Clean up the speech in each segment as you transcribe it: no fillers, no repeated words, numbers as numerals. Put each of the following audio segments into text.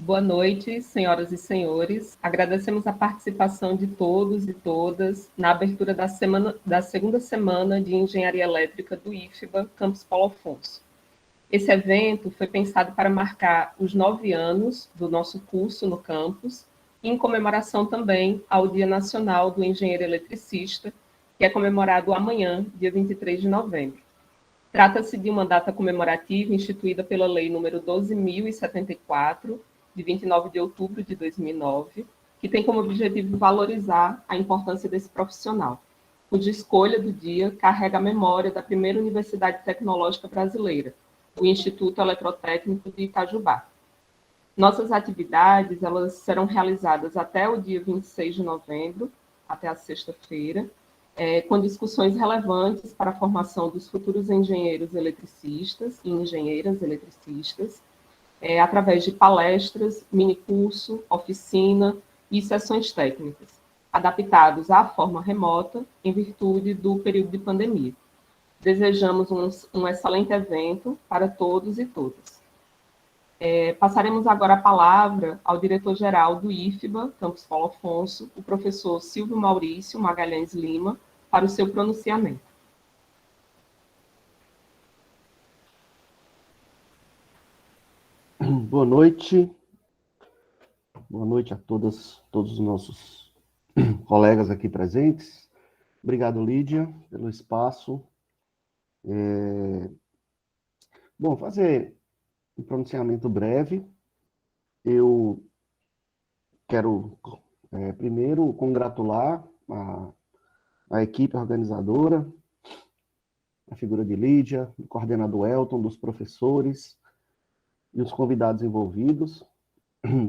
Boa noite, senhoras e senhores. Agradecemos a participação de todos e todas na abertura da segunda semana de Engenharia Elétrica do IFBA, Campus Paulo Afonso. Esse evento foi pensado para marcar os 9 anos do nosso curso no campus, e em comemoração também ao Dia Nacional do Engenheiro Eletricista, que é comemorado amanhã, dia 23 de novembro. Trata-se de uma data comemorativa instituída pela Lei nº 12.074, de 29 de outubro de 2009, que tem como objetivo valorizar a importância desse profissional, cuja escolha do dia carrega a memória da primeira Universidade Tecnológica Brasileira, o Instituto Eletrotécnico de Itajubá. Nossas atividades elas serão realizadas até o dia 26 de novembro, até a sexta-feira, com discussões relevantes para a formação dos futuros engenheiros eletricistas e engenheiras eletricistas, através de palestras, minicurso, oficina e sessões técnicas, adaptados à forma remota em virtude do período de pandemia. Desejamos um excelente evento para todos e todas. Passaremos agora a palavra ao diretor-geral do IFBA, Campus Paulo Afonso, o professor Silvio Maurício Magalhães Lima, para o seu pronunciamento. Boa noite a todos os nossos colegas aqui presentes. Obrigado, Lídia, pelo espaço. Bom, fazer um pronunciamento breve. Eu quero, primeiro, congratular a equipe organizadora, a figura de Lídia, do coordenador Elton, dos professores e os convidados envolvidos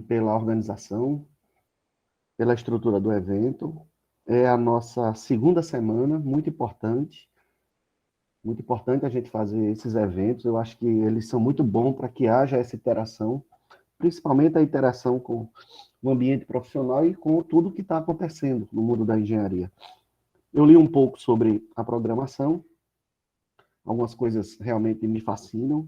pela organização, pela estrutura do evento. É a nossa segunda semana, muito importante a gente fazer esses eventos. Eu acho que eles são muito bons para que haja essa interação, principalmente a interação com o ambiente profissional e com tudo que está acontecendo no mundo da engenharia. Eu li um pouco sobre a programação, algumas coisas realmente me fascinam,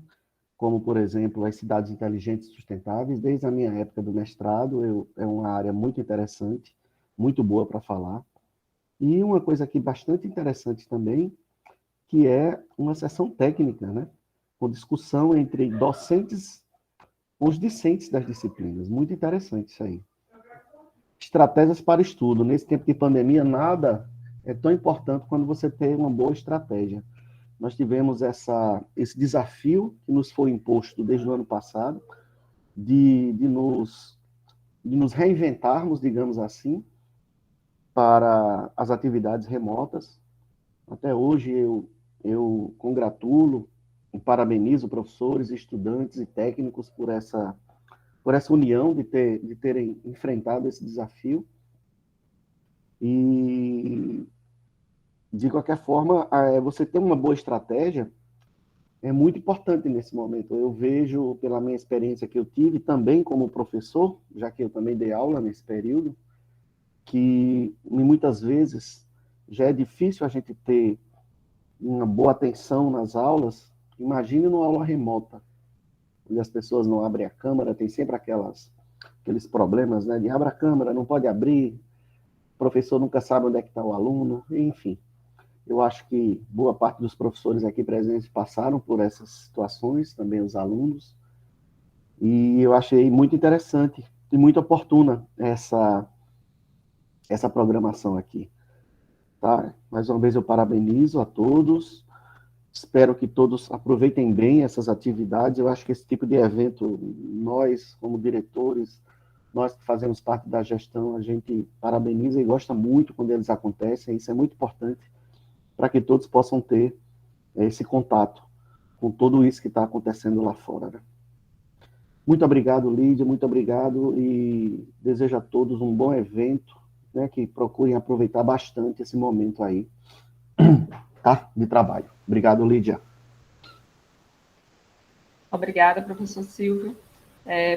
como, por exemplo, as cidades inteligentes e sustentáveis. Desde a minha época do mestrado, é uma área muito interessante, muito boa para falar. E uma coisa aqui bastante interessante também, que é uma sessão técnica, né? Com discussão entre docentes, os discentes das disciplinas. Muito interessante isso aí. Estratégias para estudo. Nesse tempo de pandemia, nada é tão importante quando você tem uma boa estratégia. Nós tivemos esse desafio que nos foi imposto desde o ano passado, de nos reinventarmos, digamos assim, para as atividades remotas. Até hoje eu congratulo e parabenizo professores, estudantes e técnicos por essa união de terem enfrentado esse desafio. E, de qualquer forma, você ter uma boa estratégia é muito importante nesse momento. Eu vejo, pela minha experiência que eu tive, também como professor, já que eu também dei aula nesse período, que muitas vezes já é difícil a gente ter uma boa atenção nas aulas. Imagine numa aula remota, onde as pessoas não abrem a câmera, tem sempre aqueles problemas, né, de abre a câmera, não pode abrir, o professor nunca sabe onde é que está o aluno, enfim. Eu acho que boa parte dos professores aqui presentes passaram por essas situações, também os alunos, e eu achei muito interessante e muito oportuna essa programação aqui. Tá? Mais uma vez eu parabenizo a todos, espero que todos aproveitem bem essas atividades. Eu acho que esse tipo de evento, nós, como diretores, nós que fazemos parte da gestão, a gente parabeniza e gosta muito quando eles acontecem, isso é muito importante para que todos possam ter esse contato com tudo isso que está acontecendo lá fora. Né? Muito obrigado, Lídia, muito obrigado, e desejo a todos um bom evento, né, que procurem aproveitar bastante esse momento aí, tá, de trabalho. Obrigado, Lídia. Obrigada, professor Silvio.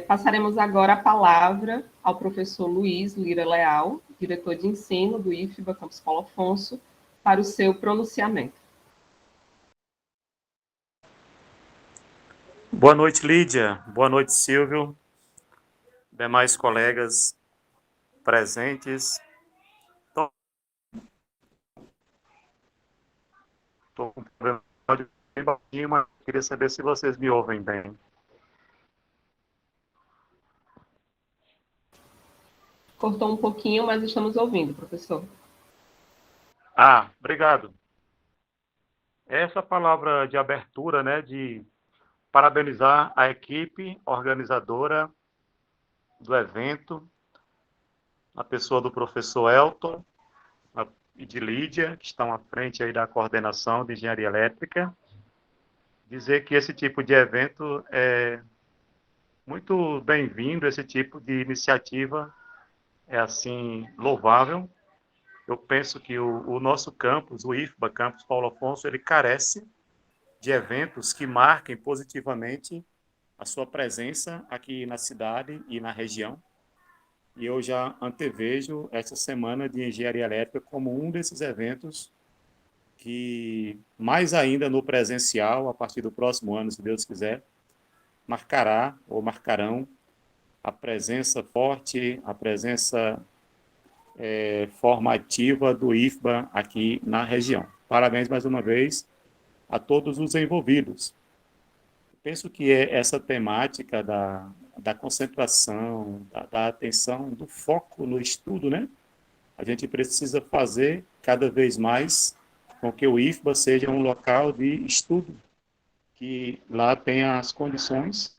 Passaremos agora a palavra ao professor Luiz Lira Leal, diretor de ensino do IFBA Campus Paulo Afonso, para o seu pronunciamento. Boa noite, Lídia. Boa noite, Silvio. demais colegas presentes. Estou com um problema de bem baixinho, mas queria saber se vocês me ouvem bem. Cortou um pouquinho, mas estamos ouvindo, professor. Obrigado. Essa palavra de abertura, né, de parabenizar a equipe organizadora do evento, a pessoa do professor Elton e de Lídia, que estão à frente aí da coordenação de engenharia elétrica. Dizer que esse tipo de evento é muito bem-vindo, esse tipo de iniciativa é, assim, louvável. Eu penso que o nosso campus, o IFBA, Campus Paulo Afonso, ele carece de eventos que marquem positivamente a sua presença aqui na cidade e na região. E eu já antevejo essa semana de engenharia elétrica como um desses eventos que, mais ainda no presencial, a partir do próximo ano, se Deus quiser, marcará ou marcarão a presença forte, a presença formativa do IFBA aqui na região. Parabéns mais uma vez a todos os envolvidos. Penso que essa temática da concentração, da atenção, do foco no estudo, né? A gente precisa fazer cada vez mais com que o IFBA seja um local de estudo, que lá tenha as condições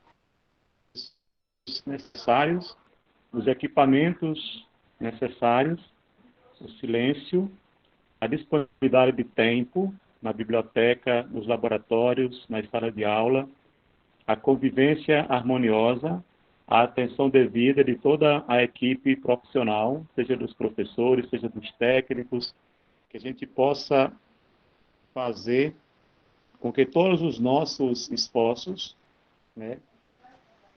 necessárias, os equipamentos necessários, o silêncio, a disponibilidade de tempo na biblioteca, nos laboratórios, na sala de aula, a convivência harmoniosa, a atenção devida de toda a equipe profissional, seja dos professores, seja dos técnicos, que a gente possa fazer com que todos os nossos esforços, né,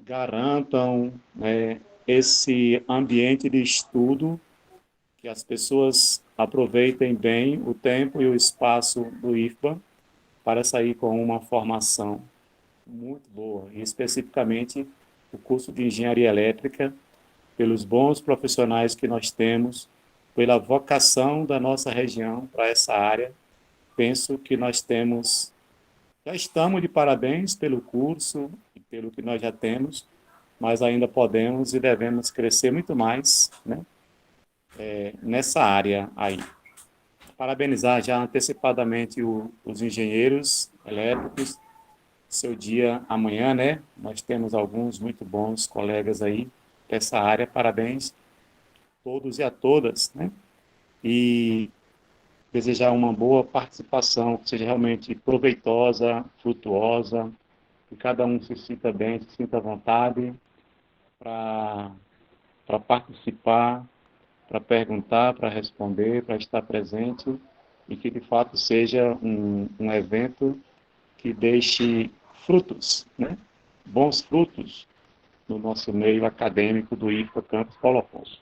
garantam, né, esse ambiente de estudo, que as pessoas aproveitem bem o tempo e o espaço do IFBA para sair com uma formação muito boa, e especificamente o curso de engenharia elétrica, pelos bons profissionais que nós temos, pela vocação da nossa região para essa área. Penso que já estamos de parabéns pelo curso e pelo que nós já temos, mas ainda podemos e devemos crescer muito mais, né, nessa área aí. Parabenizar já antecipadamente os engenheiros elétricos, seu dia amanhã, né? Nós temos alguns muito bons colegas aí dessa área. Parabéns a todos e a todas, né? E desejar uma boa participação, que seja realmente proveitosa, frutuosa, que cada um se sinta bem, se sinta à vontade para participar, para perguntar, para responder, para estar presente, e que de fato seja um evento que deixe frutos, né? Bons frutos no nosso meio acadêmico do IFBA Campus Paulo Afonso.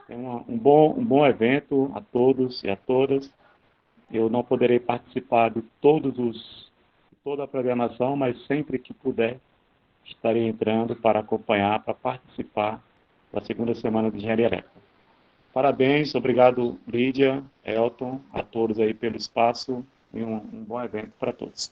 É um bom evento a todos e a todas. Eu não poderei participar de toda a programação, mas sempre que puder, estarei entrando para acompanhar, para participar da segunda semana de Engenharia Elétrica. Parabéns, obrigado Lídia, Elton, a todos aí pelo espaço e um bom evento para todos.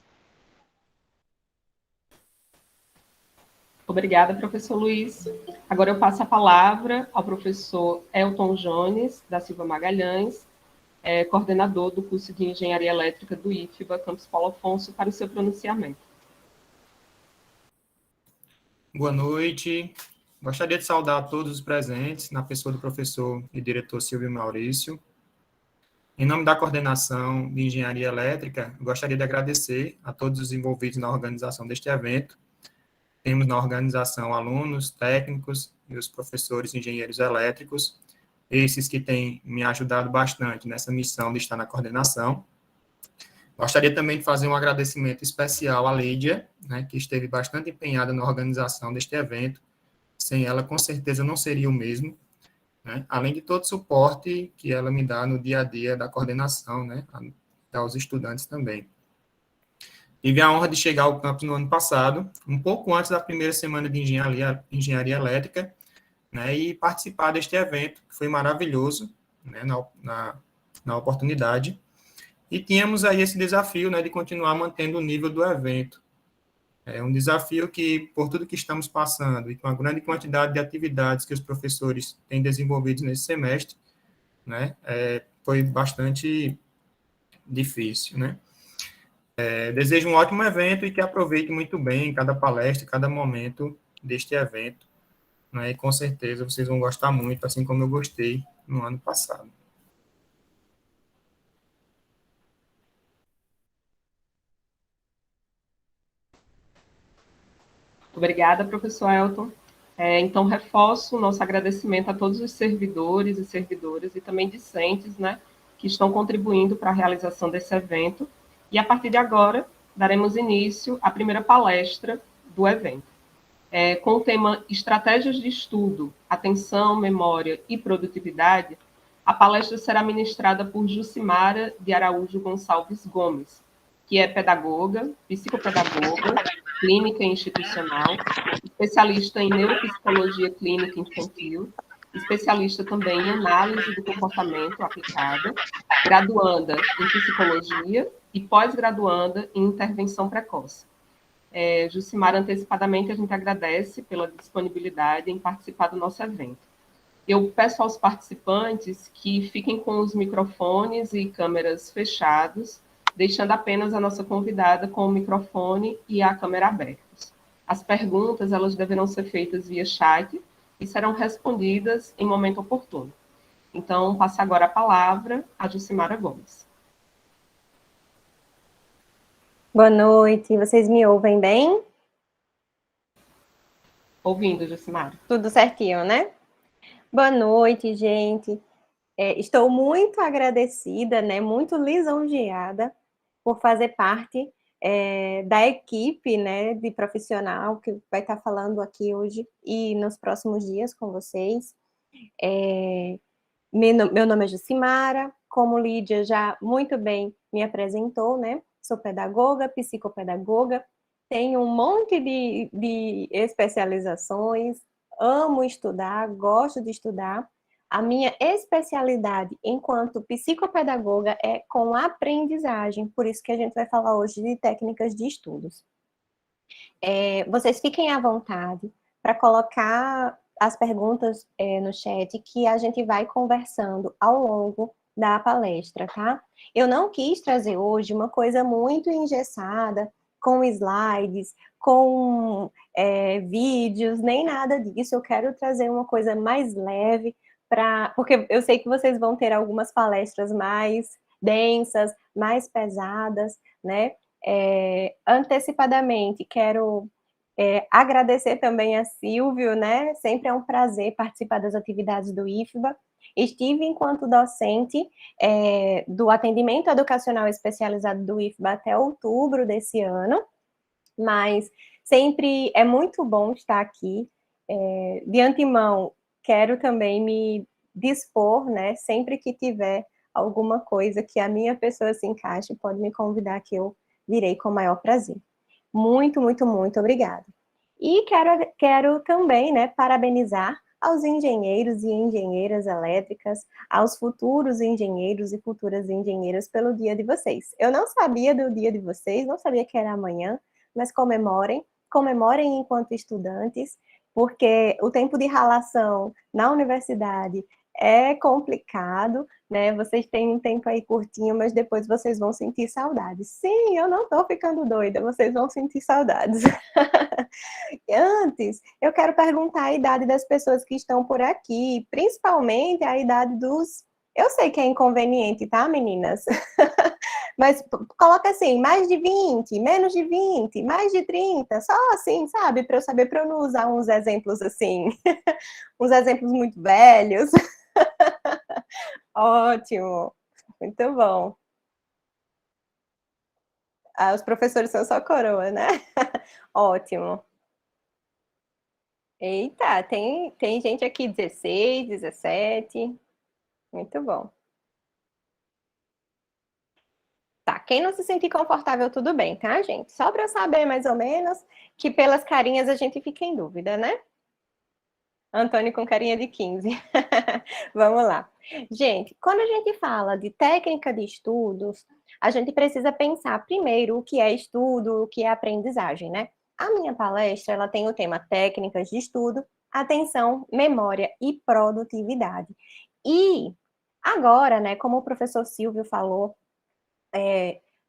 Obrigada, professor Luiz. Agora eu passo a palavra ao professor Elton Jones, da Silva Magalhães, coordenador do curso de Engenharia Elétrica do IFBA, Campus Paulo Afonso, para o seu pronunciamento. Boa noite. Gostaria de saudar a todos os presentes, na pessoa do professor e diretor Silvio Maurício. Em nome da coordenação de Engenharia Elétrica, gostaria de agradecer a todos os envolvidos na organização deste evento. Temos na organização alunos, técnicos e os professores engenheiros elétricos, esses que têm me ajudado bastante nessa missão de estar na coordenação. Gostaria também de fazer um agradecimento especial à Lídia, né, que esteve bastante empenhada na organização deste evento. Sem ela, com certeza, não seria o mesmo, né? Além de todo o suporte que ela me dá no dia a dia da coordenação, né, aos estudantes também. Tive a honra de chegar ao campus no ano passado, um pouco antes da primeira semana de engenharia elétrica, né, e participar deste evento, que foi maravilhoso, né, na oportunidade. E tínhamos aí esse desafio, né, de continuar mantendo o nível do evento. É um desafio que, por tudo que estamos passando e com a grande quantidade de atividades que os professores têm desenvolvido nesse semestre, né, foi bastante difícil, né. Desejo um ótimo evento e que aproveite muito bem cada palestra, cada momento deste evento, né, e com certeza vocês vão gostar muito, assim como eu gostei no ano passado. Obrigada, professor Elton. Então, reforço o nosso agradecimento a todos os servidores e servidoras e também discentes, né, que estão contribuindo para a realização desse evento. E, a partir de agora, daremos início à primeira palestra do evento. Com o tema Estratégias de Estudo, Atenção, Memória e Produtividade, a palestra será ministrada por Jucimara de Araújo Gonçalves Gomes, que é pedagoga, psicopedagoga, clínica institucional, especialista em neuropsicologia clínica infantil, especialista também em análise do comportamento aplicada, graduanda em psicologia e pós-graduanda em intervenção precoce. Jucimara, antecipadamente, a gente agradece pela disponibilidade em participar do nosso evento. Eu peço aos participantes que fiquem com os microfones e câmeras fechados, deixando apenas a nossa convidada com o microfone e a câmera abertos. As perguntas, elas deverão ser feitas via chat e serão respondidas em momento oportuno. Então, passo agora a palavra a Jucimara Gomes. Boa noite, vocês me ouvem bem? Ouvindo, Jucimara. Tudo certinho, né? Boa noite, gente. Estou muito agradecida, né? Muito lisonjeada por fazer parte da equipe, né, de profissional que vai estar falando aqui hoje e nos próximos dias com vocês. Meu nome é Jucimara, como Lídia já muito bem me apresentou, né? Sou pedagoga, psicopedagoga, tenho um monte de especializações, amo estudar, gosto de estudar. A minha especialidade enquanto psicopedagoga é com aprendizagem, por isso que a gente vai falar hoje de técnicas de estudos. Vocês fiquem à vontade para colocar as perguntas no chat que a gente vai conversando ao longo da palestra, tá? Eu não quis trazer hoje uma coisa muito engessada, com slides, com vídeos, nem nada disso. Eu quero trazer uma coisa mais leve, porque eu sei que vocês vão ter algumas palestras mais densas, mais pesadas, né? Antecipadamente, quero agradecer também a Silvio, né? Sempre é um prazer participar das atividades do IFBA. Estive enquanto docente do atendimento educacional especializado do IFBA até outubro desse ano, mas sempre é muito bom estar aqui. De antemão, quero também me dispor, né? Sempre que tiver alguma coisa que a minha pessoa se encaixe, pode me convidar que eu virei com o maior prazer. Muito, muito, muito obrigada. E quero também, né, parabenizar aos engenheiros e engenheiras elétricas, aos futuros engenheiros e futuras engenheiras pelo dia de vocês. Eu não sabia do dia de vocês, não sabia que era amanhã, mas comemorem enquanto estudantes, porque o tempo de ralação na universidade é complicado, né? Vocês têm um tempo aí curtinho, mas depois vocês vão sentir saudades. Sim, eu não estou ficando doida, vocês vão sentir saudades. Antes, eu quero perguntar a idade das pessoas que estão por aqui, principalmente a idade dos... Eu sei que é inconveniente, tá, meninas? Mas coloca assim, mais de 20, menos de 20, mais de 30, só assim, sabe? Para eu saber, para eu não usar uns exemplos assim, uns exemplos muito velhos. Ótimo, muito bom. Os professores são só coroa, né? Ótimo. Eita, tem gente aqui 16, 17. Muito bom. Tá, quem não se sentir confortável, tudo bem, tá, gente? Só para eu saber mais ou menos, que pelas carinhas a gente fica em dúvida, né? Antônio com carinha de 15. Vamos lá. Gente, quando a gente fala de técnica de estudos, a gente precisa pensar primeiro o que é estudo, o que é aprendizagem, né? A minha palestra, ela tem o tema técnicas de estudo, atenção, memória e produtividade. E agora, né, como o professor Silvio falou,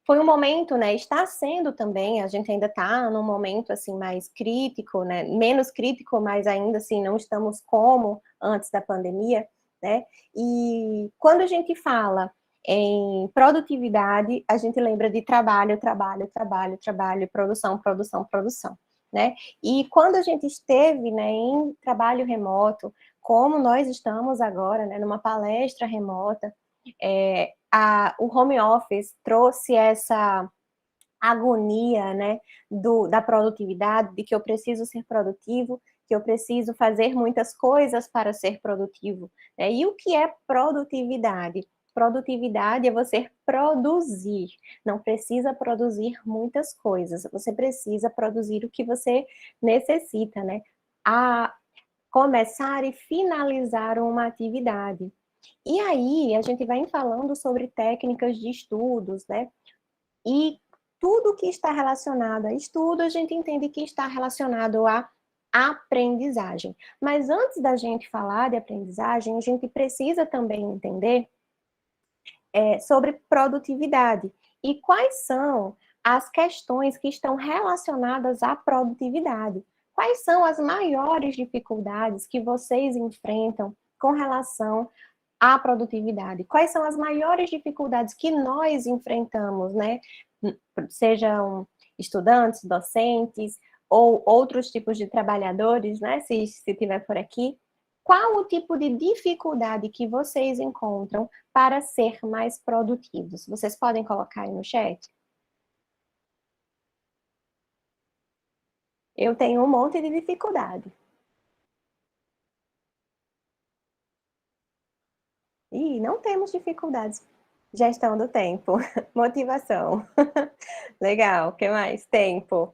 foi um momento, né, está sendo também, a gente ainda está num momento, assim, mais crítico, né, menos crítico, mas ainda assim não estamos como antes da pandemia, né, e quando a gente fala em produtividade, a gente lembra de trabalho, trabalho, trabalho, trabalho, produção, produção, produção, né, e quando a gente esteve, né, em trabalho remoto, como nós estamos agora, né, numa palestra remota, o home office trouxe essa agonia, né, da produtividade, de que eu preciso ser produtivo, que eu preciso fazer muitas coisas para ser produtivo, né? E o que é produtividade? Produtividade é você produzir, não precisa produzir muitas coisas, você precisa produzir o que você necessita, né? A começar e finalizar uma atividade. E aí, a gente vai falando sobre técnicas de estudos, né? E tudo que está relacionado a estudo, a gente entende que está relacionado à aprendizagem. Mas antes da gente falar de aprendizagem, a gente precisa também entender sobre produtividade. E quais são as questões que estão relacionadas à produtividade? Quais são as maiores dificuldades que vocês enfrentam com relação à produtividade? Quais são as maiores dificuldades que nós enfrentamos, né? Sejam estudantes, docentes, ou outros tipos de trabalhadores, né? Se tiver por aqui. Qual o tipo de dificuldade que vocês encontram para ser mais produtivos? Vocês podem colocar aí no chat? Eu tenho um monte de dificuldade. Ih, não temos dificuldades. Gestão do tempo, motivação. Legal, o que mais? Tempo.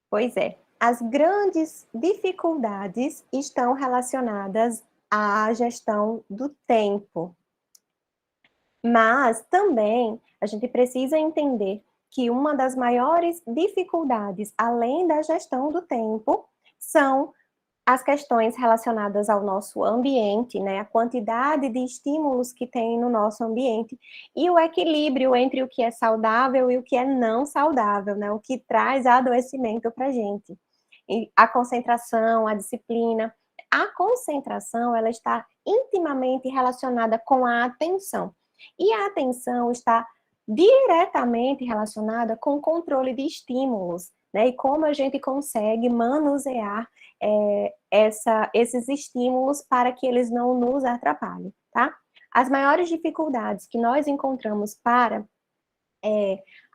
Pois é, as grandes dificuldades estão relacionadas à gestão do tempo. Mas também a gente precisa entender que uma das maiores dificuldades, além da gestão do tempo, são as questões relacionadas ao nosso ambiente, né? A quantidade de estímulos que tem no nosso ambiente e o equilíbrio entre o que é saudável e o que é não saudável, né? O que traz adoecimento para a gente. E a concentração, a disciplina. A concentração, ela está intimamente relacionada com a atenção. E a atenção está diretamente relacionada com o controle de estímulos, né? E como a gente consegue manusear esses estímulos para que eles não nos atrapalhem, tá? As maiores dificuldades que nós encontramos para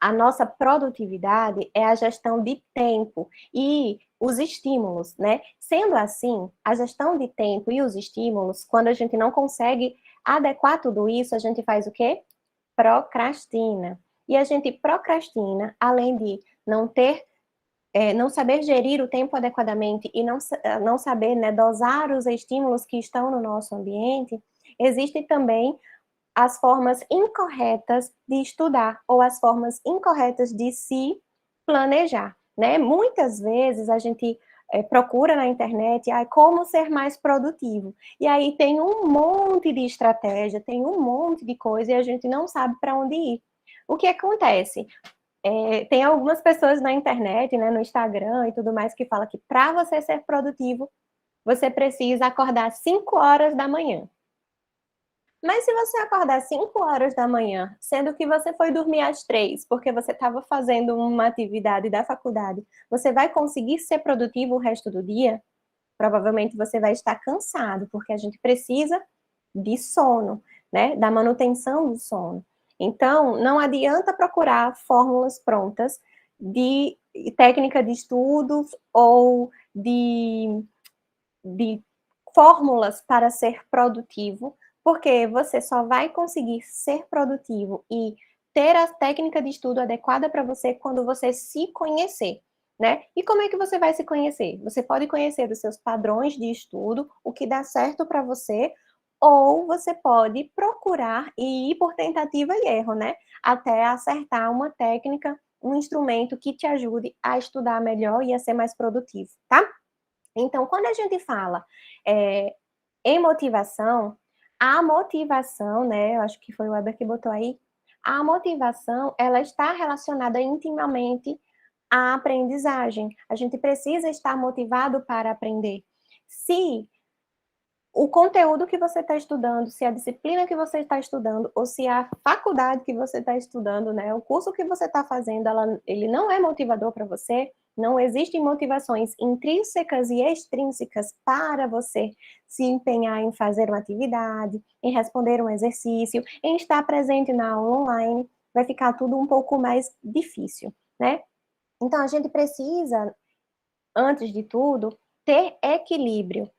a nossa produtividade é a gestão de tempo e os estímulos, né? Sendo assim, a gestão de tempo e os estímulos, quando a gente não consegue adequar tudo isso, a gente faz o quê? Procrastina. E a gente procrastina, além de não saber gerir o tempo adequadamente e não saber, né, dosar os estímulos que estão no nosso ambiente, existem também as formas incorretas de estudar ou as formas incorretas de se planejar, né? Muitas vezes a gente procura na internet como ser mais produtivo. E aí tem um monte de estratégia, tem um monte de coisa e a gente não sabe para onde ir. O que acontece? Tem algumas pessoas na internet, né, no Instagram e tudo mais, que falam que para você ser produtivo, você precisa acordar 5 horas da manhã. Mas se você acordar 5 horas da manhã, sendo que você foi dormir às 3, porque você estava fazendo uma atividade da faculdade, você vai conseguir ser produtivo o resto do dia? Provavelmente você vai estar cansado, porque a gente precisa de sono, né? Da manutenção do sono. Então, não adianta procurar fórmulas prontas de técnica de estudos ou de fórmulas para ser produtivo, porque você só vai conseguir ser produtivo e ter a técnica de estudo adequada para você quando você se conhecer, né? E como é que você vai se conhecer? Você pode conhecer os seus padrões de estudo, o que dá certo para você, ou você pode procurar e ir por tentativa e erro, né? Até acertar uma técnica, um instrumento que te ajude a estudar melhor e a ser mais produtivo, tá? Então, quando a gente fala em motivação, a motivação, né, eu acho que foi o Weber que botou aí, a motivação, ela está relacionada intimamente à aprendizagem. A gente precisa estar motivado para aprender. Se o conteúdo que você está estudando, se a disciplina que você está estudando, ou se a faculdade que você está estudando, né, o curso que você está fazendo, ele não é motivador para você, não existem motivações intrínsecas e extrínsecas para você se empenhar em fazer uma atividade, em responder um exercício, em estar presente na aula online, vai ficar tudo um pouco mais difícil, né? Então, a gente precisa, antes de tudo, ter equilíbrio.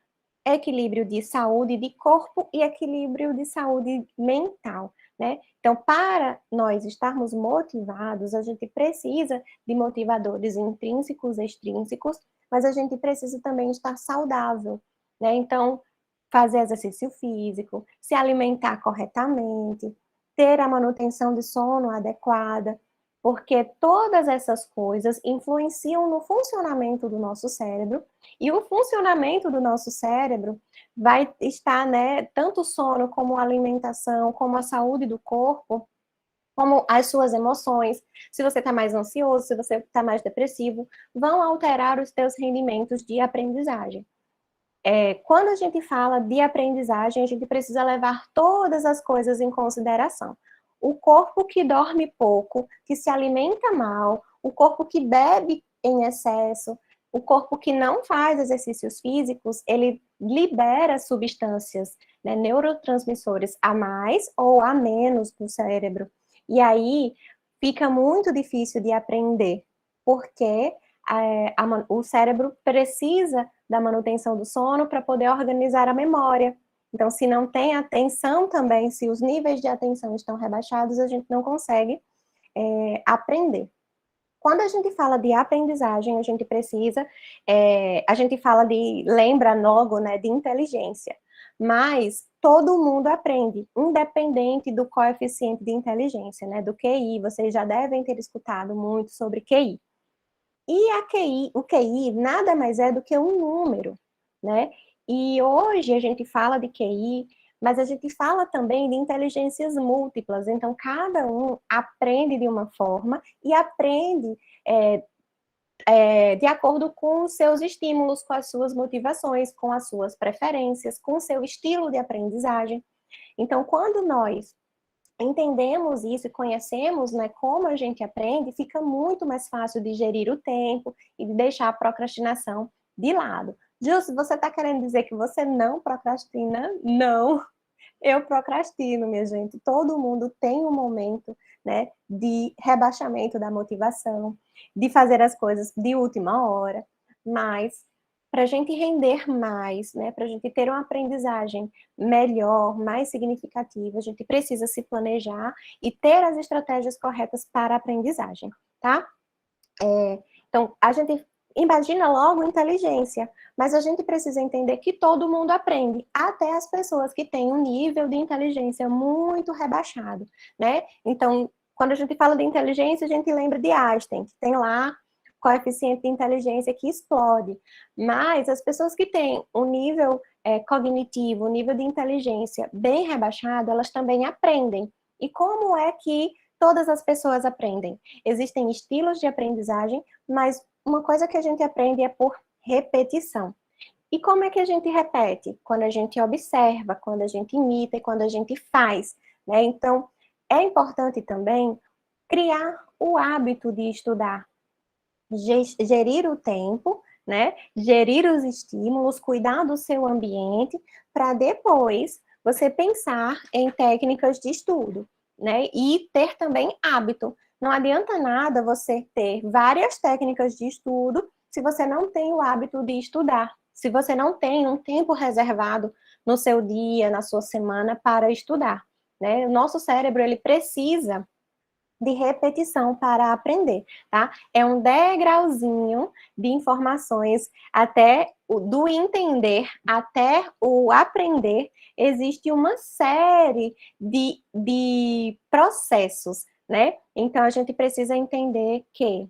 Equilíbrio de saúde de corpo e equilíbrio de saúde mental, né? Então, para nós estarmos motivados, a gente precisa de motivadores intrínsecos, extrínsecos, mas a gente precisa também estar saudável, né? Então, fazer exercício físico, se alimentar corretamente, ter a manutenção de sono adequada, porque todas essas coisas influenciam no funcionamento do nosso cérebro, e o funcionamento do nosso cérebro vai estar, né, tanto o sono como a alimentação, como a saúde do corpo, como as suas emoções, se você está mais ansioso, se você está mais depressivo, vão alterar os teus rendimentos de aprendizagem. Quando a gente fala de aprendizagem, a gente precisa levar todas as coisas em consideração. O corpo que dorme pouco, que se alimenta mal, o corpo que bebe em excesso, o corpo que não faz exercícios físicos, ele libera substâncias, né, neurotransmissores a mais ou a menos no cérebro. E aí fica muito difícil de aprender, porque o cérebro precisa da manutenção do sono para poder organizar a memória. Então, se não tem atenção também, se os níveis de atenção estão rebaixados, a gente não consegue aprender. Quando a gente fala de aprendizagem, a gente precisa, a gente fala lembra logo, né, de inteligência, mas todo mundo aprende, independente do coeficiente de inteligência, né, do QI, vocês já devem ter escutado muito sobre QI. E o QI nada mais é do que um número, né? E hoje a gente fala de QI, mas a gente fala também de inteligências múltiplas. Então, cada um aprende de uma forma e aprende de acordo com os seus estímulos, com as suas motivações, com as suas preferências, com o seu estilo de aprendizagem. Então, quando nós entendemos isso e conhecemos, né, como a gente aprende, fica muito mais fácil de gerir o tempo e de deixar a procrastinação de lado. Júlio, você está querendo dizer que você não procrastina? Não, eu procrastino, minha gente. Todo mundo tem um momento, né, de rebaixamento da motivação, de fazer as coisas de última hora, mas para a gente render mais, né, para a gente ter uma aprendizagem melhor, mais significativa, a gente precisa se planejar e ter as estratégias corretas para a aprendizagem, tá? Então, a gente imagina logo inteligência, mas a gente precisa entender que todo mundo aprende, até as pessoas que têm um nível de inteligência muito rebaixado, né? Então, quando a gente fala de inteligência, a gente lembra de Einstein, que tem lá coeficiente de inteligência que explode, mas as pessoas que têm um nível cognitivo, um nível de inteligência bem rebaixado, elas também aprendem. E como é que todas as pessoas aprendem? Existem estilos de aprendizagem, mas uma coisa que a gente aprende é por repetição. E como é que a gente repete? Quando a gente observa, quando a gente imita e quando a gente faz, né? Então, é importante também criar o hábito de estudar, gerir o tempo, né? Gerir os estímulos, cuidar do seu ambiente, para depois você pensar em técnicas de estudo, né? E ter também hábito. Não adianta nada você ter várias técnicas de estudo se você não tem o hábito de estudar, se você não tem um tempo reservado no seu dia, na sua semana para estudar, né? O nosso cérebro, ele precisa de repetição para aprender, tá? É um degrauzinho de informações até do entender até o aprender, existe uma série de processos, né? Então, a gente precisa entender que,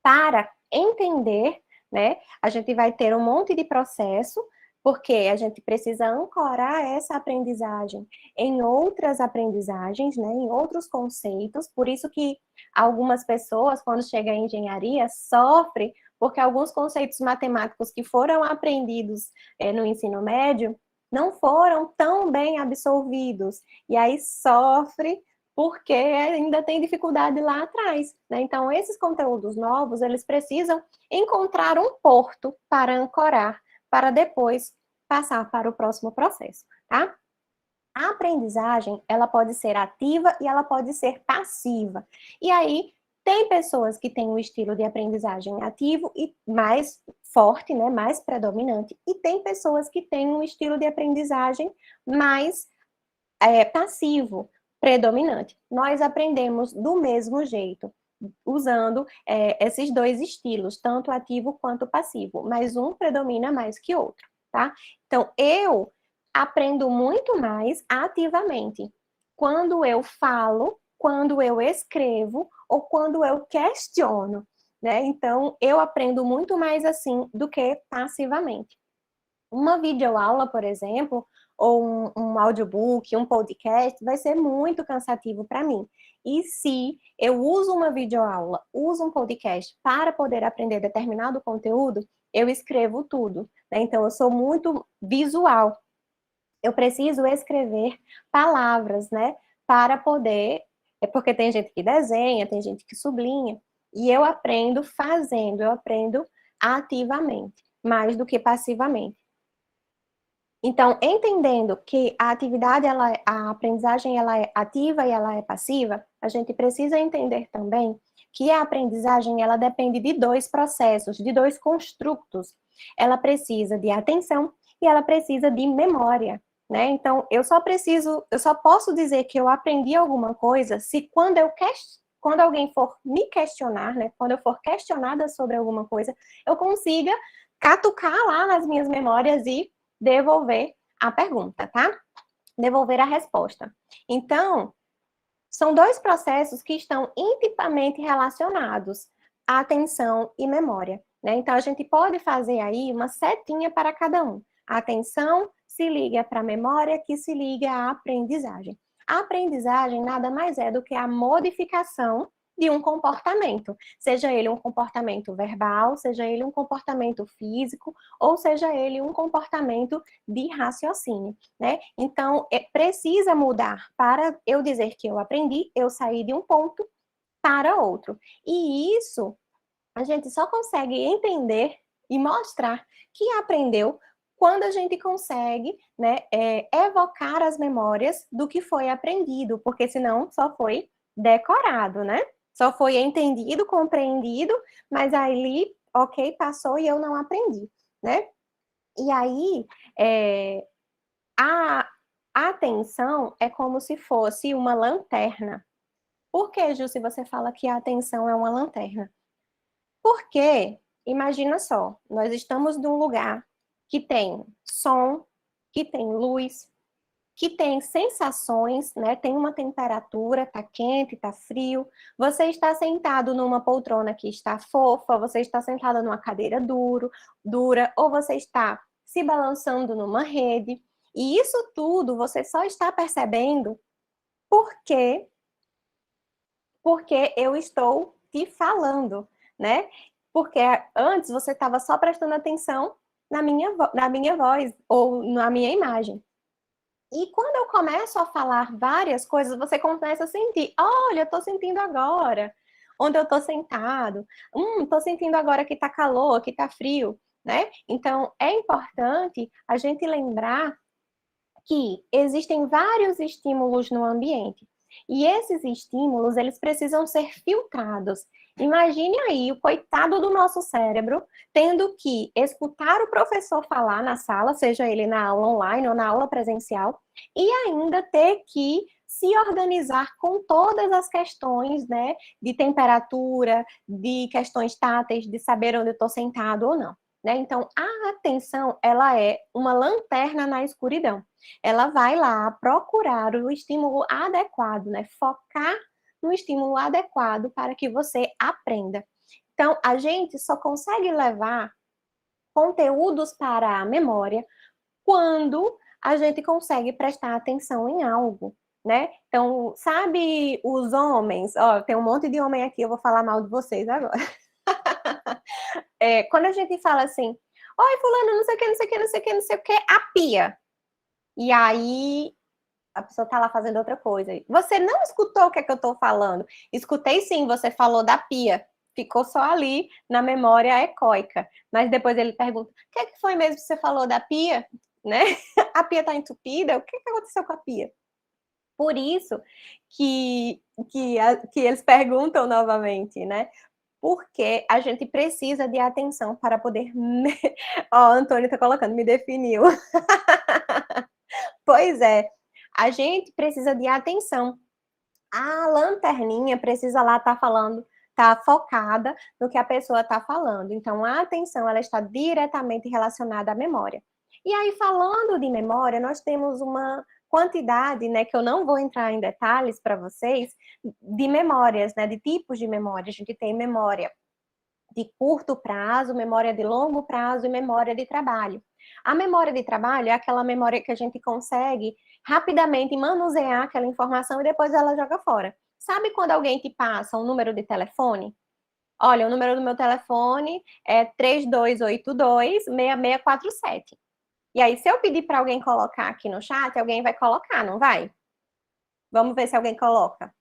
para entender, né, a gente vai ter um monte de processo, porque a gente precisa ancorar essa aprendizagem em outras aprendizagens, né, em outros conceitos, por isso que algumas pessoas, quando chegam à engenharia, sofrem, porque alguns conceitos matemáticos que foram aprendidos no ensino médio não foram tão bem absorvidos, e aí sofre porque ainda tem dificuldade lá atrás, né? Então, esses conteúdos novos, eles precisam encontrar um porto para ancorar, para depois passar para o próximo processo, tá? A aprendizagem, ela pode ser ativa e ela pode ser passiva. E aí, tem pessoas que têm um estilo de aprendizagem ativo e mais forte, né, mais predominante, e tem pessoas que têm um estilo de aprendizagem mais passivo, predominante. Nós aprendemos do mesmo jeito, usando esses dois estilos, tanto ativo quanto passivo, mas um predomina mais que outro, tá? Então, eu aprendo muito mais ativamente quando eu falo, quando eu escrevo ou quando eu questiono, né? Então, eu aprendo muito mais assim do que passivamente. Uma videoaula, por exemplo, ou um audiobook, um podcast, vai ser muito cansativo para mim. E se eu uso uma videoaula, uso um podcast para poder aprender determinado conteúdo, eu escrevo tudo, né? Então, eu sou muito visual. Eu preciso escrever palavras, né? Para poder... porque tem gente que desenha, tem gente que sublinha. E eu aprendo fazendo, eu aprendo ativamente, mais do que passivamente. Então, entendendo que a atividade, a aprendizagem, ela é ativa e ela é passiva, a gente precisa entender também que a aprendizagem, ela depende de dois processos, de dois construtos. Ela precisa de atenção e ela precisa de memória, né? Então, eu só posso dizer que eu aprendi alguma coisa se quando alguém for me questionar, né? Quando eu for questionada sobre alguma coisa, eu consiga catucar lá nas minhas memórias e devolver a pergunta, tá? Devolver a resposta. Então, são dois processos que estão intimamente relacionados, atenção e memória, né? Então, a gente pode fazer aí uma setinha para cada um. A atenção se liga para a memória, que se liga à aprendizagem. A aprendizagem nada mais é do que a modificação de um comportamento, seja ele um comportamento verbal, seja ele um comportamento físico, ou seja ele um comportamento de raciocínio, né? Então, precisa mudar. Para eu dizer que eu aprendi, eu saí de um ponto para outro. E isso a gente só consegue entender e mostrar que aprendeu quando a gente consegue, né, evocar as memórias do que foi aprendido, porque senão só foi decorado, né? Só foi entendido, compreendido, mas ali, ok, passou e eu não aprendi, né? E aí, a atenção é como se fosse uma lanterna. Por que, Ju, se você fala que a atenção é uma lanterna? Porque, imagina só, nós estamos num lugar que tem som, que tem luz, que tem sensações, né? Tem uma temperatura, tá quente, tá frio. Você está sentado numa poltrona que está fofa, você está sentada numa cadeira dura, ou você está se balançando numa rede. E isso tudo você só está percebendo porque eu estou te falando, né? Porque antes você estava só prestando atenção na minha voz ou na minha imagem. E quando eu começo a falar várias coisas, você começa a sentir, olha, eu estou sentindo agora, onde eu estou sentado, estou sentindo agora que está calor, que está frio, né? Então, é importante a gente lembrar que existem vários estímulos no ambiente. E esses estímulos, eles precisam ser filtrados. Imagine aí o coitado do nosso cérebro tendo que escutar o professor falar na sala, seja ele na aula online ou na aula presencial, e ainda ter que se organizar com todas as questões, né, de temperatura, de questões táteis, de saber onde eu estou sentado ou não. Né? Então, a atenção, ela é uma lanterna na escuridão. Ela vai lá procurar o estímulo adequado, né? Focar no estímulo adequado para que você aprenda. Então, a gente só consegue levar conteúdos para a memória quando a gente consegue prestar atenção em algo, né? Então, sabe os homens? Ó, tem um monte de homem aqui, eu vou falar mal de vocês agora. Quando a gente fala assim, oi, fulano, não sei o que, não sei o que, não sei o que, não sei o que, a pia. E aí, a pessoa tá lá fazendo outra coisa. Você não escutou o que é que eu tô falando? Escutei sim, você falou da pia. Ficou só ali na memória ecóica. Mas depois ele pergunta, o que é que foi mesmo que você falou da pia? Né? A pia tá entupida? O que é que aconteceu com a pia? Por isso que eles perguntam novamente, né? Porque a gente precisa de atenção para poder... Ó, o Antônio tá colocando, me definiu. Pois é, a gente precisa de atenção. A lanterninha precisa lá estar falando, tá focada no que a pessoa está falando. Então, a atenção, ela está diretamente relacionada à memória. E aí, falando de memória, nós temos uma quantidade, né, que eu não vou entrar em detalhes para vocês, de memórias, né, de tipos de memória. A gente tem memória de curto prazo, memória de longo prazo e memória de trabalho. A memória de trabalho é aquela memória que a gente consegue rapidamente manusear aquela informação e depois ela joga fora. Sabe quando alguém te passa um número de telefone? Olha, o número do meu telefone é 3282-6647. E aí, se eu pedir para alguém colocar aqui no chat, alguém vai colocar, não vai? Vamos ver se alguém coloca.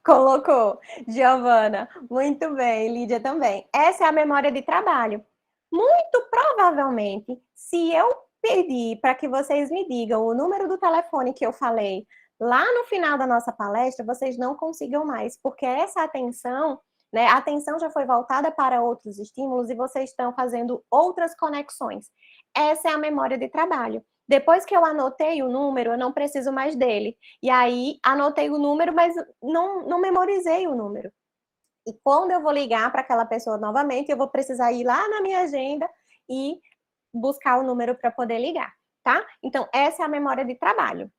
Colocou, Giovana. Muito bem, Lídia também. Essa é a memória de trabalho. Muito provavelmente, se eu pedir para que vocês me digam o número do telefone que eu falei lá no final da nossa palestra, vocês não consigam mais, porque essa atenção, né, a atenção já foi voltada para outros estímulos e vocês estão fazendo outras conexões. Essa é a memória de trabalho. Depois que eu anotei o número, eu não preciso mais dele. E aí, anotei o número, mas não memorizei o número. E quando eu vou ligar para aquela pessoa novamente, eu vou precisar ir lá na minha agenda e buscar o número para poder ligar, tá? Então, essa é a memória de trabalho.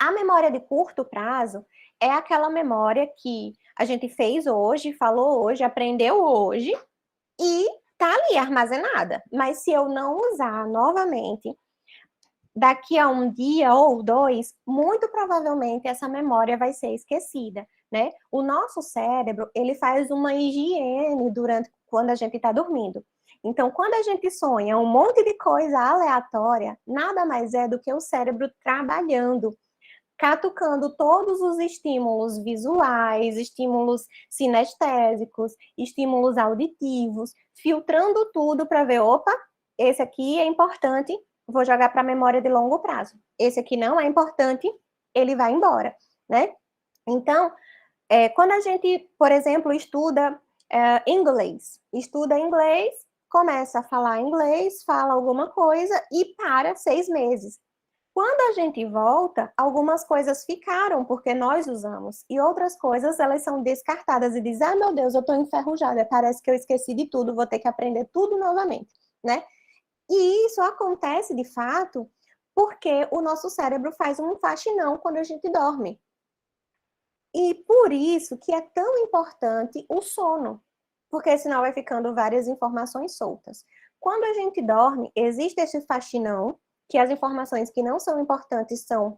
A memória de curto prazo é aquela memória que a gente fez hoje, falou hoje, aprendeu hoje e tá ali armazenada. Mas se eu não usar novamente, daqui a um dia ou dois, muito provavelmente essa memória vai ser esquecida, né? O nosso cérebro, ele faz uma higiene quando a gente está dormindo. Então, quando a gente sonha um monte de coisa aleatória, nada mais é do que o cérebro trabalhando, catucando todos os estímulos visuais, estímulos sinestésicos, estímulos auditivos, filtrando tudo para ver, opa, esse aqui é importante, vou jogar para a memória de longo prazo. Esse aqui não é importante, ele vai embora, né? Então, quando a gente, por exemplo, estuda inglês, começa a falar inglês, fala alguma coisa e para 6 meses. Quando a gente volta, algumas coisas ficaram porque nós usamos e outras coisas elas são descartadas e diz, ah, meu Deus, eu estou enferrujada, parece que eu esqueci de tudo, vou ter que aprender tudo novamente, né? E isso acontece, de fato, porque o nosso cérebro faz um faxinão quando a gente dorme. E por isso que é tão importante o sono, porque senão vai ficando várias informações soltas. Quando a gente dorme, existe esse faxinão, que as informações que não são importantes são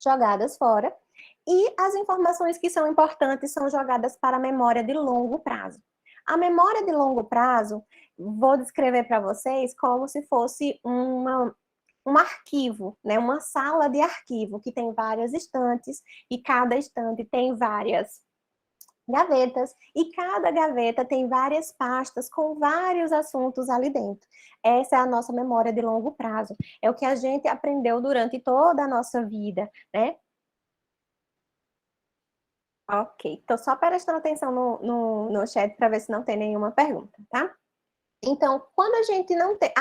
jogadas fora, e as informações que são importantes são jogadas para a memória de longo prazo. A memória de longo prazo, vou descrever para vocês como se fosse um arquivo, né? Uma sala de arquivo que tem várias estantes e cada estante tem várias gavetas e cada gaveta tem várias pastas com vários assuntos ali dentro. Essa é a nossa memória de longo prazo. É o que a gente aprendeu durante toda a nossa vida, né? Ok, estou só prestando atenção no chat para ver se não tem nenhuma pergunta, tá? Então, quando a gente não tem,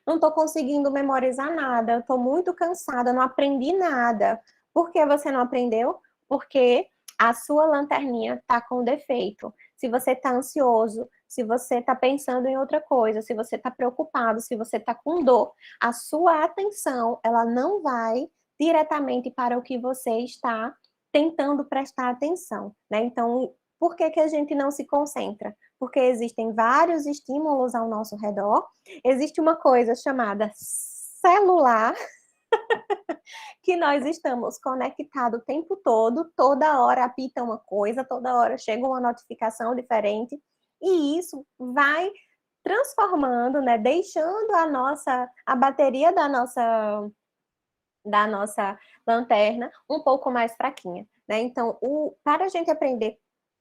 não tô conseguindo memorizar nada, eu tô muito cansada, não aprendi nada. Por que você não aprendeu? Porque a sua lanterninha tá com defeito. Se você tá ansioso, se você tá pensando em outra coisa, se você tá preocupado, se você tá com dor, a sua atenção, ela não vai diretamente para o que você está tentando prestar atenção, né? Então, por que que a gente não se concentra? Porque existem vários estímulos ao nosso redor. Existe uma coisa chamada celular, que nós estamos conectados o tempo todo, toda hora apita uma coisa, toda hora chega uma notificação diferente, e isso vai transformando, né, deixando a bateria da nossa lanterna um pouco mais fraquinha, né? Então, para a gente aprender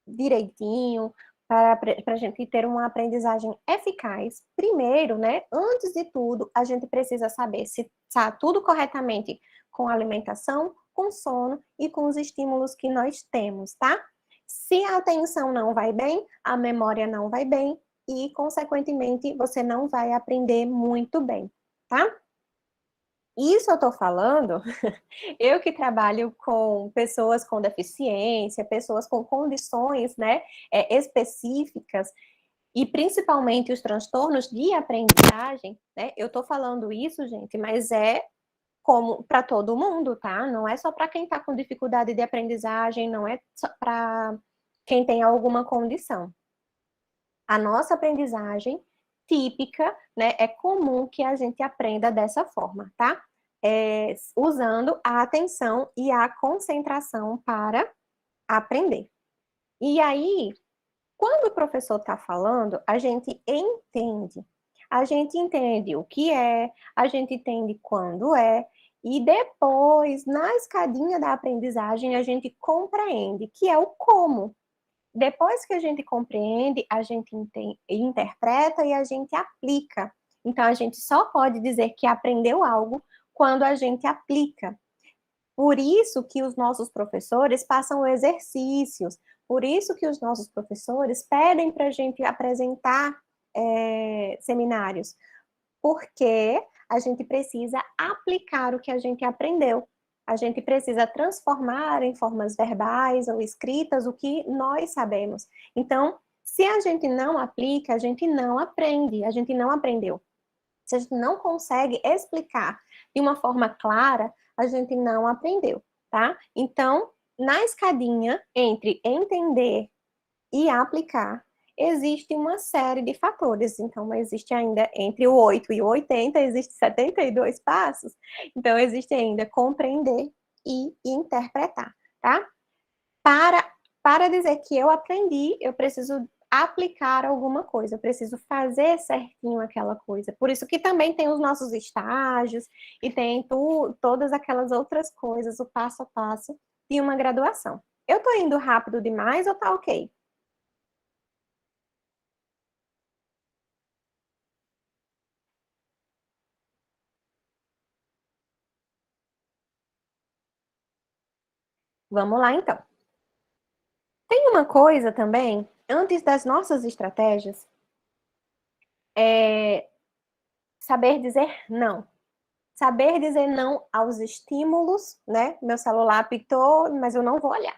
direitinho, para a gente ter uma aprendizagem eficaz, primeiro, né, antes de tudo, a gente precisa saber se está tudo corretamente com a alimentação, com sono e com os estímulos que nós temos, tá? Se a atenção não vai bem, a memória não vai bem e, consequentemente, você não vai aprender muito bem, tá? Isso eu estou falando, eu que trabalho com pessoas com deficiência, pessoas com condições, né, específicas, e principalmente os transtornos de aprendizagem, né, eu estou falando isso, gente, mas é como para todo mundo, tá? Não é só para quem está com dificuldade de aprendizagem, não é só para quem tem alguma condição. A nossa aprendizagem típica, né, é comum que a gente aprenda dessa forma, tá? Usando a atenção e a concentração para aprender. E aí, quando o professor está falando, a gente entende. A gente entende o que é, a gente entende quando é, e depois, na escadinha da aprendizagem, a gente compreende, que é o como. Depois que a gente compreende, a gente interpreta e a gente aplica. Então, a gente só pode dizer que aprendeu algo quando a gente aplica. Por isso que os nossos professores passam exercícios, por isso que os nossos professores pedem para a gente apresentar seminários, porque a gente precisa aplicar o que a gente aprendeu. A gente precisa transformar em formas verbais ou escritas o que nós sabemos. Então, se a gente não aplica, a gente não aprende, a gente não aprendeu. Se a gente não consegue explicar de uma forma clara, a gente não aprendeu, tá? Então, na escadinha entre entender e aplicar, existe uma série de fatores. Então, existe ainda, entre o 8 e o 80, existe 72 passos. Então, existe ainda compreender e interpretar, tá? Para dizer que eu aprendi, eu preciso aplicar alguma coisa, eu preciso fazer certinho aquela coisa. Por isso que também tem os nossos estágios e tem todas aquelas outras coisas, o passo a passo de uma graduação. Eu tô indo rápido demais ou tá ok? Vamos lá, então. Tem uma coisa também, antes das nossas estratégias, é saber dizer não. Saber dizer não aos estímulos, né? Meu celular apitou, mas eu não vou olhar.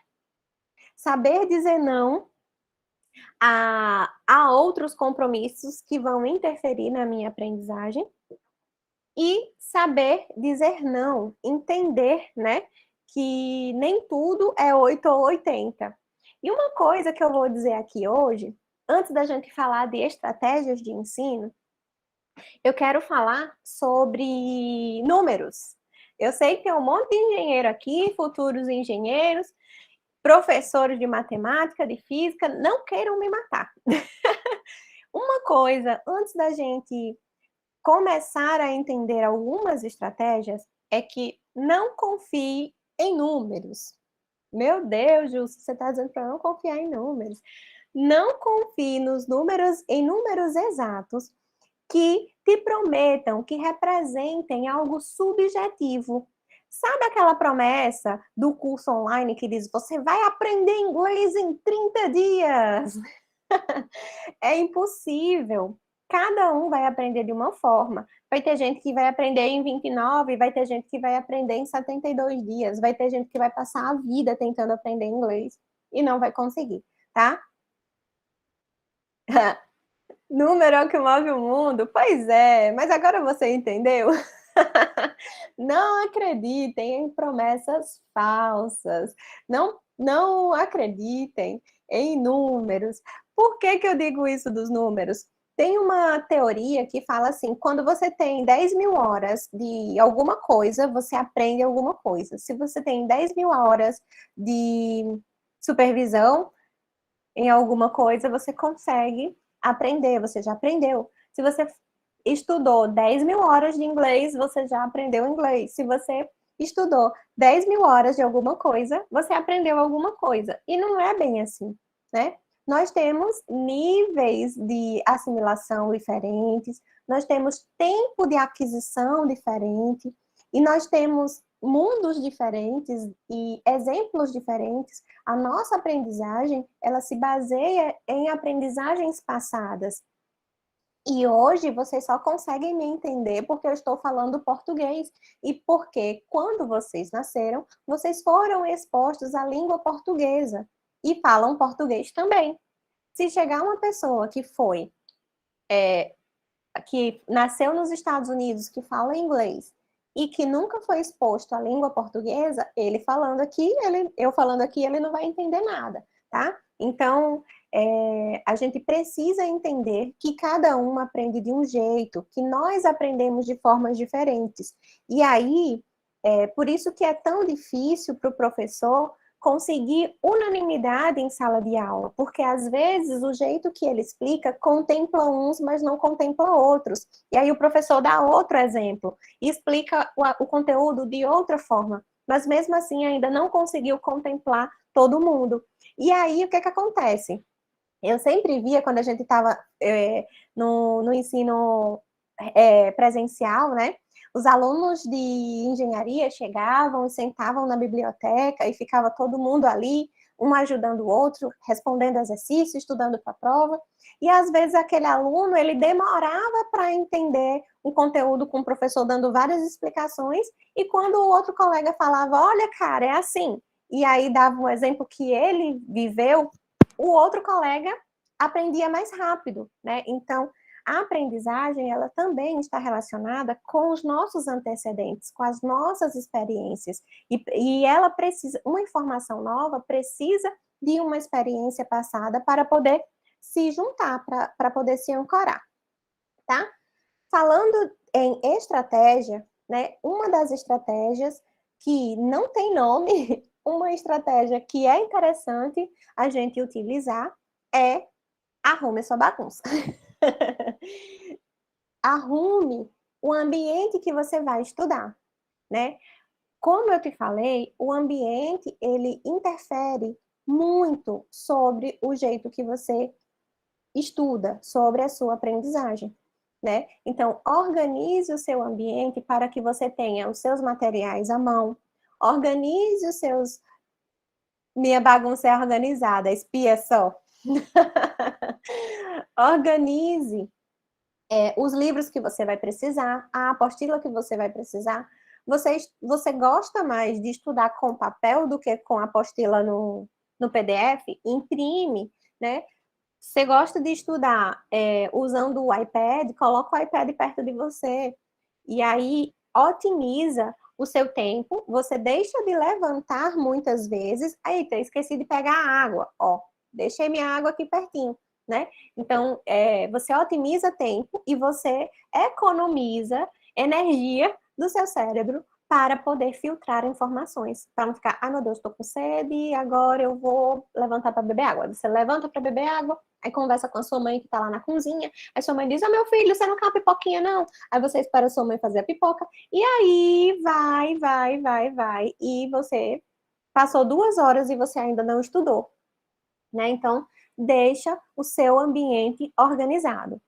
Saber dizer não a outros compromissos que vão interferir na minha aprendizagem. E saber dizer não, entender, né? Que nem tudo é 8 ou 80. E uma coisa que eu vou dizer aqui hoje, antes da gente falar de estratégias de ensino, eu quero falar sobre números. Eu sei que tem um monte de engenheiro aqui, futuros engenheiros, professores de matemática, de física, não queiram me matar. Uma coisa, antes da gente começar a entender algumas estratégias, é que não confie em números. Meu Deus, Justo, você está dizendo para não confiar em números. Não confie em números exatos que te prometam, que representem algo subjetivo. Sabe aquela promessa do curso online que diz, você vai aprender inglês em 30 dias? É impossível. cada um vai aprender de uma forma. Vai ter gente que vai aprender em 29, vai ter gente que vai aprender em 72 dias, vai ter gente que vai passar a vida tentando aprender inglês e não vai conseguir, tá? Número é o que move o mundo? Pois é, mas agora você entendeu? Não acreditem em promessas falsas. Não acreditem em números. Por que que eu digo isso dos números? Tem uma teoria que fala assim, quando você tem 10 mil horas de alguma coisa, você aprende alguma coisa. Se você tem 10 mil horas de supervisão em alguma coisa, você consegue aprender, você já aprendeu. Se você estudou 10 mil horas de inglês, você já aprendeu inglês. Se você estudou 10 mil horas de alguma coisa, você aprendeu alguma coisa. E não é bem assim, né? Nós temos níveis de assimilação diferentes, nós temos tempo de aquisição diferente, e nós temos mundos diferentes e exemplos diferentes. A nossa aprendizagem, ela se baseia em aprendizagens passadas. E hoje vocês só conseguem me entender porque eu estou falando português e porque quando vocês nasceram, vocês foram expostos à língua portuguesa e falam português também. Se chegar uma pessoa que nasceu nos Estados Unidos, que fala inglês e que nunca foi exposto à língua portuguesa, eu falando aqui, ele não vai entender nada, tá? Então, a gente precisa entender que cada um aprende de um jeito, que nós aprendemos de formas diferentes. E aí, por isso que é tão difícil para o professor conseguir unanimidade em sala de aula, porque às vezes o jeito que ele explica contempla uns, mas não contempla outros. E aí o professor dá outro exemplo e explica o conteúdo de outra forma, mas mesmo assim ainda não conseguiu contemplar todo mundo. E aí o que acontece? Eu sempre via quando a gente estava no ensino presencial, né? Os alunos de engenharia chegavam e sentavam na biblioteca e ficava todo mundo ali, um ajudando o outro, respondendo exercício, estudando para a prova. E às vezes aquele aluno, ele demorava para entender o conteúdo com o professor dando várias explicações, e quando o outro colega falava, olha, cara, é assim, e aí dava um exemplo que ele viveu, o outro colega aprendia mais rápido, né? Então, a aprendizagem, ela também está relacionada com os nossos antecedentes, com as nossas experiências. E ela precisa, uma informação nova precisa de uma experiência passada para poder se juntar, para poder se ancorar, tá? Falando em estratégia, né? Uma das estratégias que não tem nome, uma estratégia que é interessante a gente utilizar é arrume sua bagunça. Arrume o ambiente que você vai estudar, né? Como eu te falei, o ambiente, ele interfere muito sobre o jeito que você estuda, sobre a sua aprendizagem, né? Então, organize o seu ambiente para que você tenha os seus materiais à mão, organize os seus... Minha bagunça é organizada, espia só. Organize os livros que você vai precisar, a apostila que você vai precisar. Você gosta mais de estudar com papel do que com apostila no PDF? Imprime, né? Você gosta de estudar usando o iPad? Coloca o iPad perto de você. E aí, otimiza o seu tempo. Você deixa de levantar muitas vezes. Eita, esqueci de pegar a água. Ó, deixei minha água aqui pertinho, né? Então, você otimiza tempo e você economiza energia do seu cérebro para poder filtrar informações, para não ficar, ai meu Deus, estou com sede, agora eu vou levantar para beber água. Você levanta para beber água, aí conversa com a sua mãe que está lá na cozinha, aí sua mãe diz, meu filho, você não quer uma pipoquinha não? Aí você espera a sua mãe fazer a pipoca, e aí vai, e você passou 2 horas e você ainda não estudou, né? Então, deixa o seu ambiente organizado.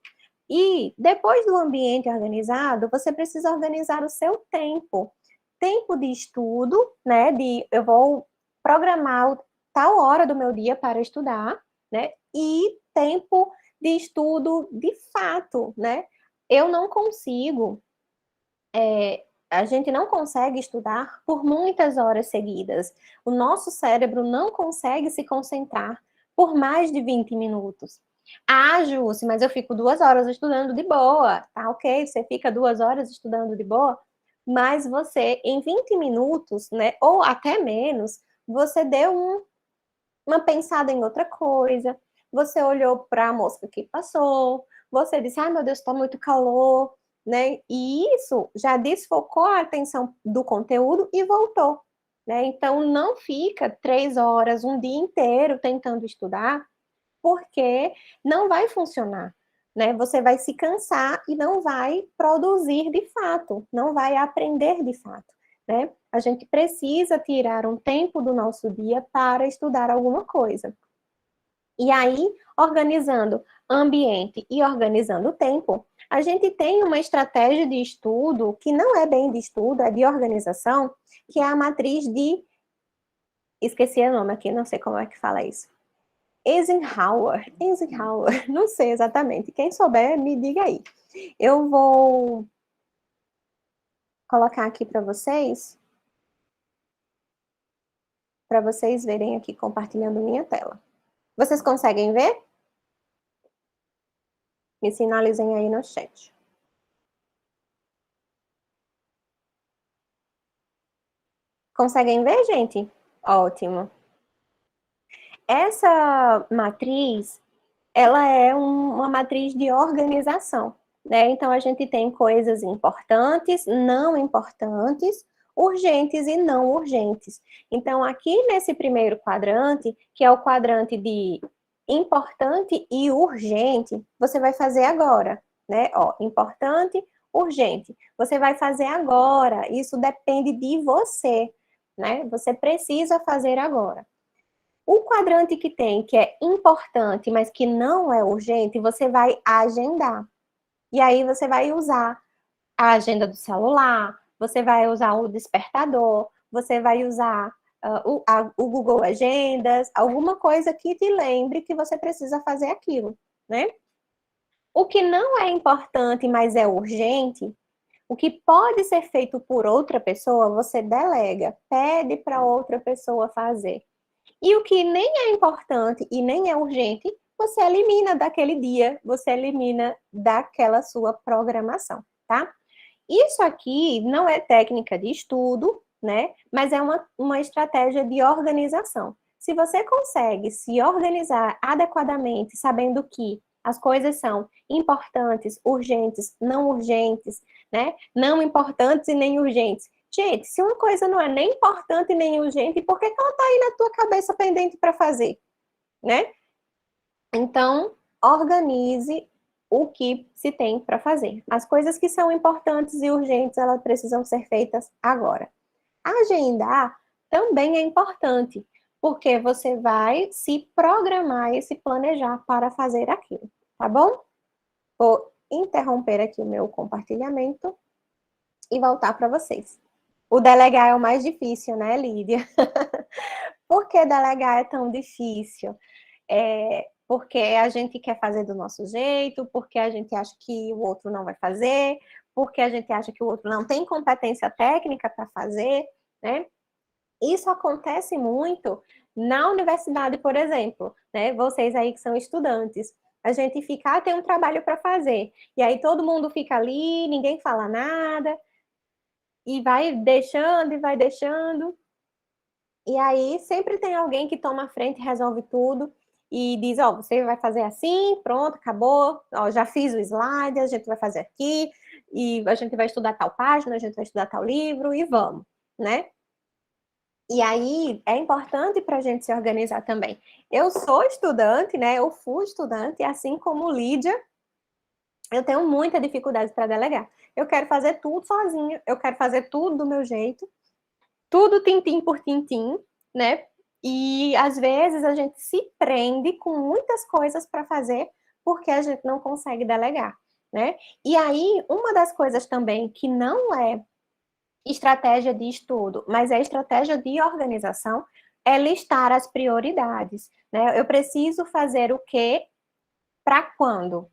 E depois do ambiente organizado, você precisa organizar o seu tempo. Tempo de estudo, né? Eu vou programar tal hora do meu dia para estudar, né? E tempo de estudo de fato, né? Eu não consigo, a gente não consegue estudar por muitas horas seguidas. O nosso cérebro não consegue se concentrar por mais de 20 minutos. Ah, Jússi, mas eu fico 2 horas estudando de boa. Tá ok, você fica 2 horas estudando de boa, mas você, em 20 minutos, né, ou até menos, você deu uma pensada em outra coisa, você olhou para a mosca que passou, você disse, ai meu Deus, está muito calor, né? E isso já desfocou a atenção do conteúdo e voltou, né? Então não fica 3 horas, um dia inteiro tentando estudar, porque não vai funcionar, né? Você vai se cansar e não vai produzir de fato, não vai aprender de fato, né? A gente precisa tirar um tempo do nosso dia para estudar alguma coisa. E aí, organizando ambiente e organizando o tempo, a gente tem uma estratégia de estudo que não é bem de estudo, é de organização, que é a matriz de... Esqueci o nome aqui, não sei como é que fala isso. Eisenhower, não sei exatamente. Quem souber, me diga aí. Eu vou colocar aqui para vocês verem aqui compartilhando minha tela. Vocês conseguem ver? Me sinalizem aí no chat. Conseguem ver, gente? Ótimo. Essa matriz, ela é uma matriz de organização, né? Então, a gente tem coisas importantes, não importantes, urgentes e não urgentes. Então, aqui nesse primeiro quadrante, que é o quadrante de importante e urgente, você vai fazer agora, né? Ó, importante, urgente. Você vai fazer agora. Isso depende de você, né? Você precisa fazer agora. O quadrante que é importante, mas que não é urgente, você vai agendar. E aí você vai usar a agenda do celular, você vai usar o despertador, você vai usar o Google Agendas, alguma coisa que te lembre que você precisa fazer aquilo, né? O que não é importante, mas é urgente, o que pode ser feito por outra pessoa, você delega, pede para outra pessoa fazer. E o que nem é importante e nem é urgente, você elimina daquele dia, você elimina daquela sua programação, tá? Isso aqui não é técnica de estudo, né? Mas é uma estratégia de organização. Se você consegue se organizar adequadamente, sabendo que as coisas são importantes, urgentes, não urgentes, né? Não importantes e nem urgentes. Gente, se uma coisa não é nem importante nem urgente, por que ela está aí na tua cabeça pendente para fazer, né? Então, organize o que se tem para fazer. As coisas que são importantes e urgentes, elas precisam ser feitas agora. Agendar também é importante, porque você vai se programar e se planejar para fazer aquilo, tá bom? Vou interromper aqui o meu compartilhamento e voltar para vocês. O delegar é o mais difícil, né, Lídia? Por que delegar é tão difícil? Porque a gente quer fazer do nosso jeito, porque a gente acha que o outro não vai fazer, porque a gente acha que o outro não tem competência técnica para fazer, né? Isso acontece muito na universidade, por exemplo, né? Vocês aí que são estudantes, a gente fica, tem um trabalho para fazer, e aí todo mundo fica ali, ninguém fala nada, e vai deixando, e vai deixando, e aí sempre tem alguém que toma a frente e resolve tudo, e diz, ó, você vai fazer assim, pronto, acabou, ó, já fiz o slide, a gente vai fazer aqui, e a gente vai estudar tal página, a gente vai estudar tal livro, e vamos, né? E aí, é importante para a gente se organizar também. Eu sou estudante, né? Eu fui estudante, assim como Lídia, eu tenho muita dificuldade para delegar. Eu quero fazer tudo sozinha, eu quero fazer tudo do meu jeito, tudo tintim por tintim, né? E às vezes a gente se prende com muitas coisas para fazer porque a gente não consegue delegar, né? E aí, uma das coisas também que não é estratégia de estudo, mas é estratégia de organização, é listar as prioridades, né? Eu preciso fazer o quê para quando?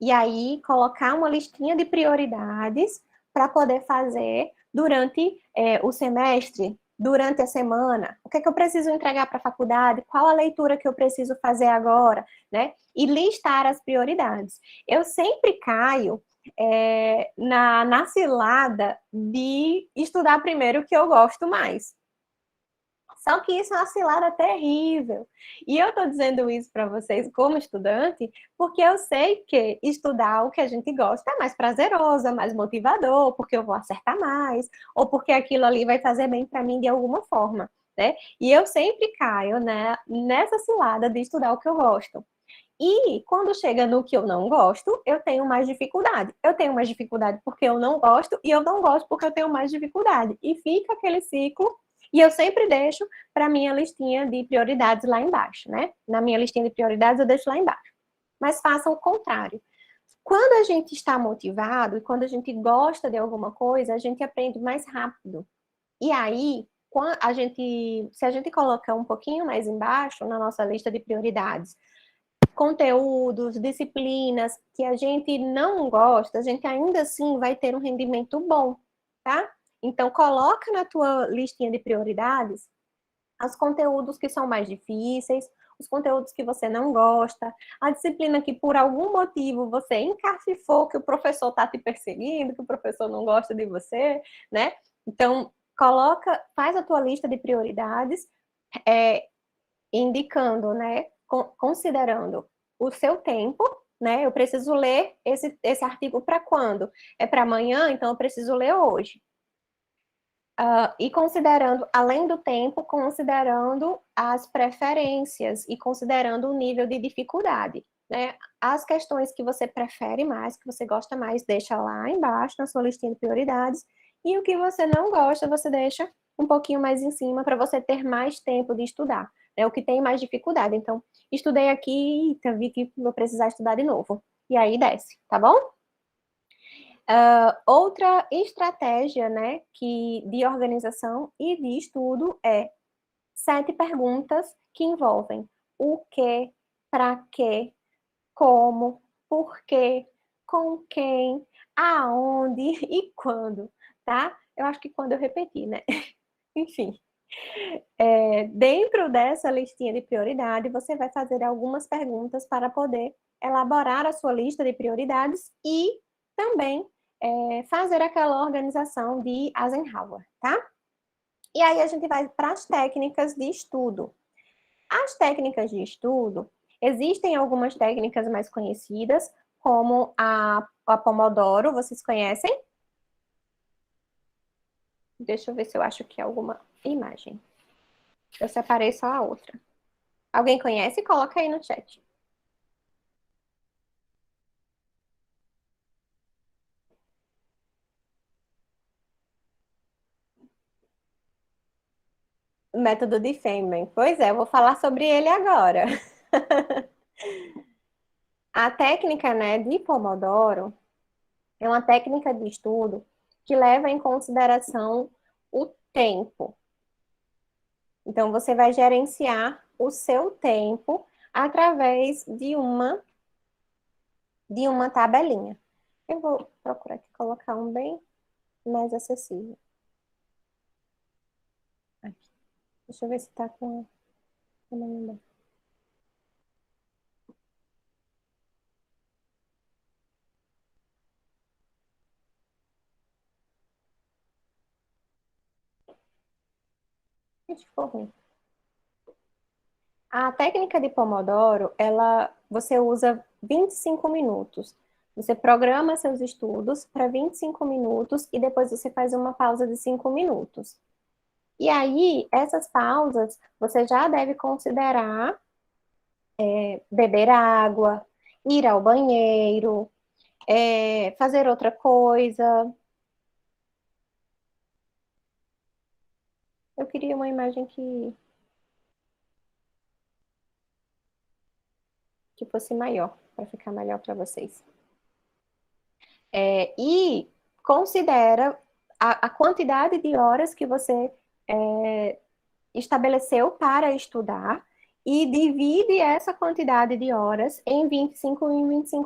E aí, colocar uma listinha de prioridades para poder fazer durante o semestre, durante a semana. O que é que eu preciso entregar para a faculdade? Qual a leitura que eu preciso fazer agora? Né? E listar as prioridades. Eu sempre caio na cilada de estudar primeiro o que eu gosto mais. Só que isso é uma cilada terrível. E eu estou dizendo isso para vocês como estudante, porque eu sei que estudar o que a gente gosta é mais prazeroso, é mais motivador, porque eu vou acertar mais, ou porque aquilo ali vai fazer bem para mim de alguma forma, né? E eu sempre caio, né, nessa cilada de estudar o que eu gosto. E quando chega no que eu não gosto, eu tenho mais dificuldade. Eu tenho mais dificuldade porque eu não gosto, e eu não gosto porque eu tenho mais dificuldade. E fica aquele ciclo, e eu sempre deixo para minha listinha de prioridades lá embaixo, né? Na minha listinha de prioridades eu deixo lá embaixo. Mas façam o contrário. Quando a gente está motivado e quando a gente gosta de alguma coisa, a gente aprende mais rápido. E aí, se a gente colocar um pouquinho mais embaixo na nossa lista de prioridades, conteúdos, disciplinas que a gente não gosta, a gente ainda assim vai ter um rendimento bom, tá? Então, coloca na tua listinha de prioridades os conteúdos que são mais difíceis, os conteúdos que você não gosta, a disciplina que por algum motivo você encafifou, que o professor está te perseguindo, que o professor não gosta de você, né? Então, faz a tua lista de prioridades, indicando, né, considerando o seu tempo, né? Eu preciso ler esse artigo para quando? É para amanhã, então eu preciso ler hoje. E considerando, além do tempo, considerando as preferências e considerando o nível de dificuldade, né? As questões que você prefere mais, que você gosta mais, deixa lá embaixo na sua listinha de prioridades, e o que você não gosta, você deixa um pouquinho mais em cima para você ter mais tempo de estudar, né? O que tem mais dificuldade. Então, estudei aqui e vi que vou precisar estudar de novo. E aí desce, tá bom? Outra estratégia, né, de organização e de estudo é 7 perguntas que envolvem o que, para quê, como, por quê, com quem, aonde e quando, tá? Eu acho que quando eu repeti, né? Enfim. Dentro dessa listinha de prioridade, você vai fazer algumas perguntas para poder elaborar a sua lista de prioridades e também fazer aquela organização de Eisenhower, tá? E aí a gente vai para as técnicas de estudo. As técnicas de estudo, existem algumas técnicas mais conhecidas, como a Pomodoro, vocês conhecem? Deixa eu ver se eu acho que é alguma imagem. Eu separei só a outra. Alguém conhece? Coloca aí no chat. Método de Feynman. Pois é, eu vou falar sobre ele agora. A técnica, né, de Pomodoro é uma técnica de estudo que leva em consideração o tempo. Então, você vai gerenciar o seu tempo através de uma tabelinha. Eu vou procurar aqui colocar um bem mais acessível. Aqui. Deixa eu ver se está com... Gente, ficou ruim. A técnica de Pomodoro, você usa 25 minutos. Você programa seus estudos para 25 minutos e depois você faz uma pausa de 5 minutos. E aí, essas pausas, você já deve considerar beber água, ir ao banheiro, fazer outra coisa. Eu queria uma imagem que fosse maior, para ficar melhor para vocês. E considera a quantidade de horas que você estabeleceu para estudar e divide essa quantidade de horas em 25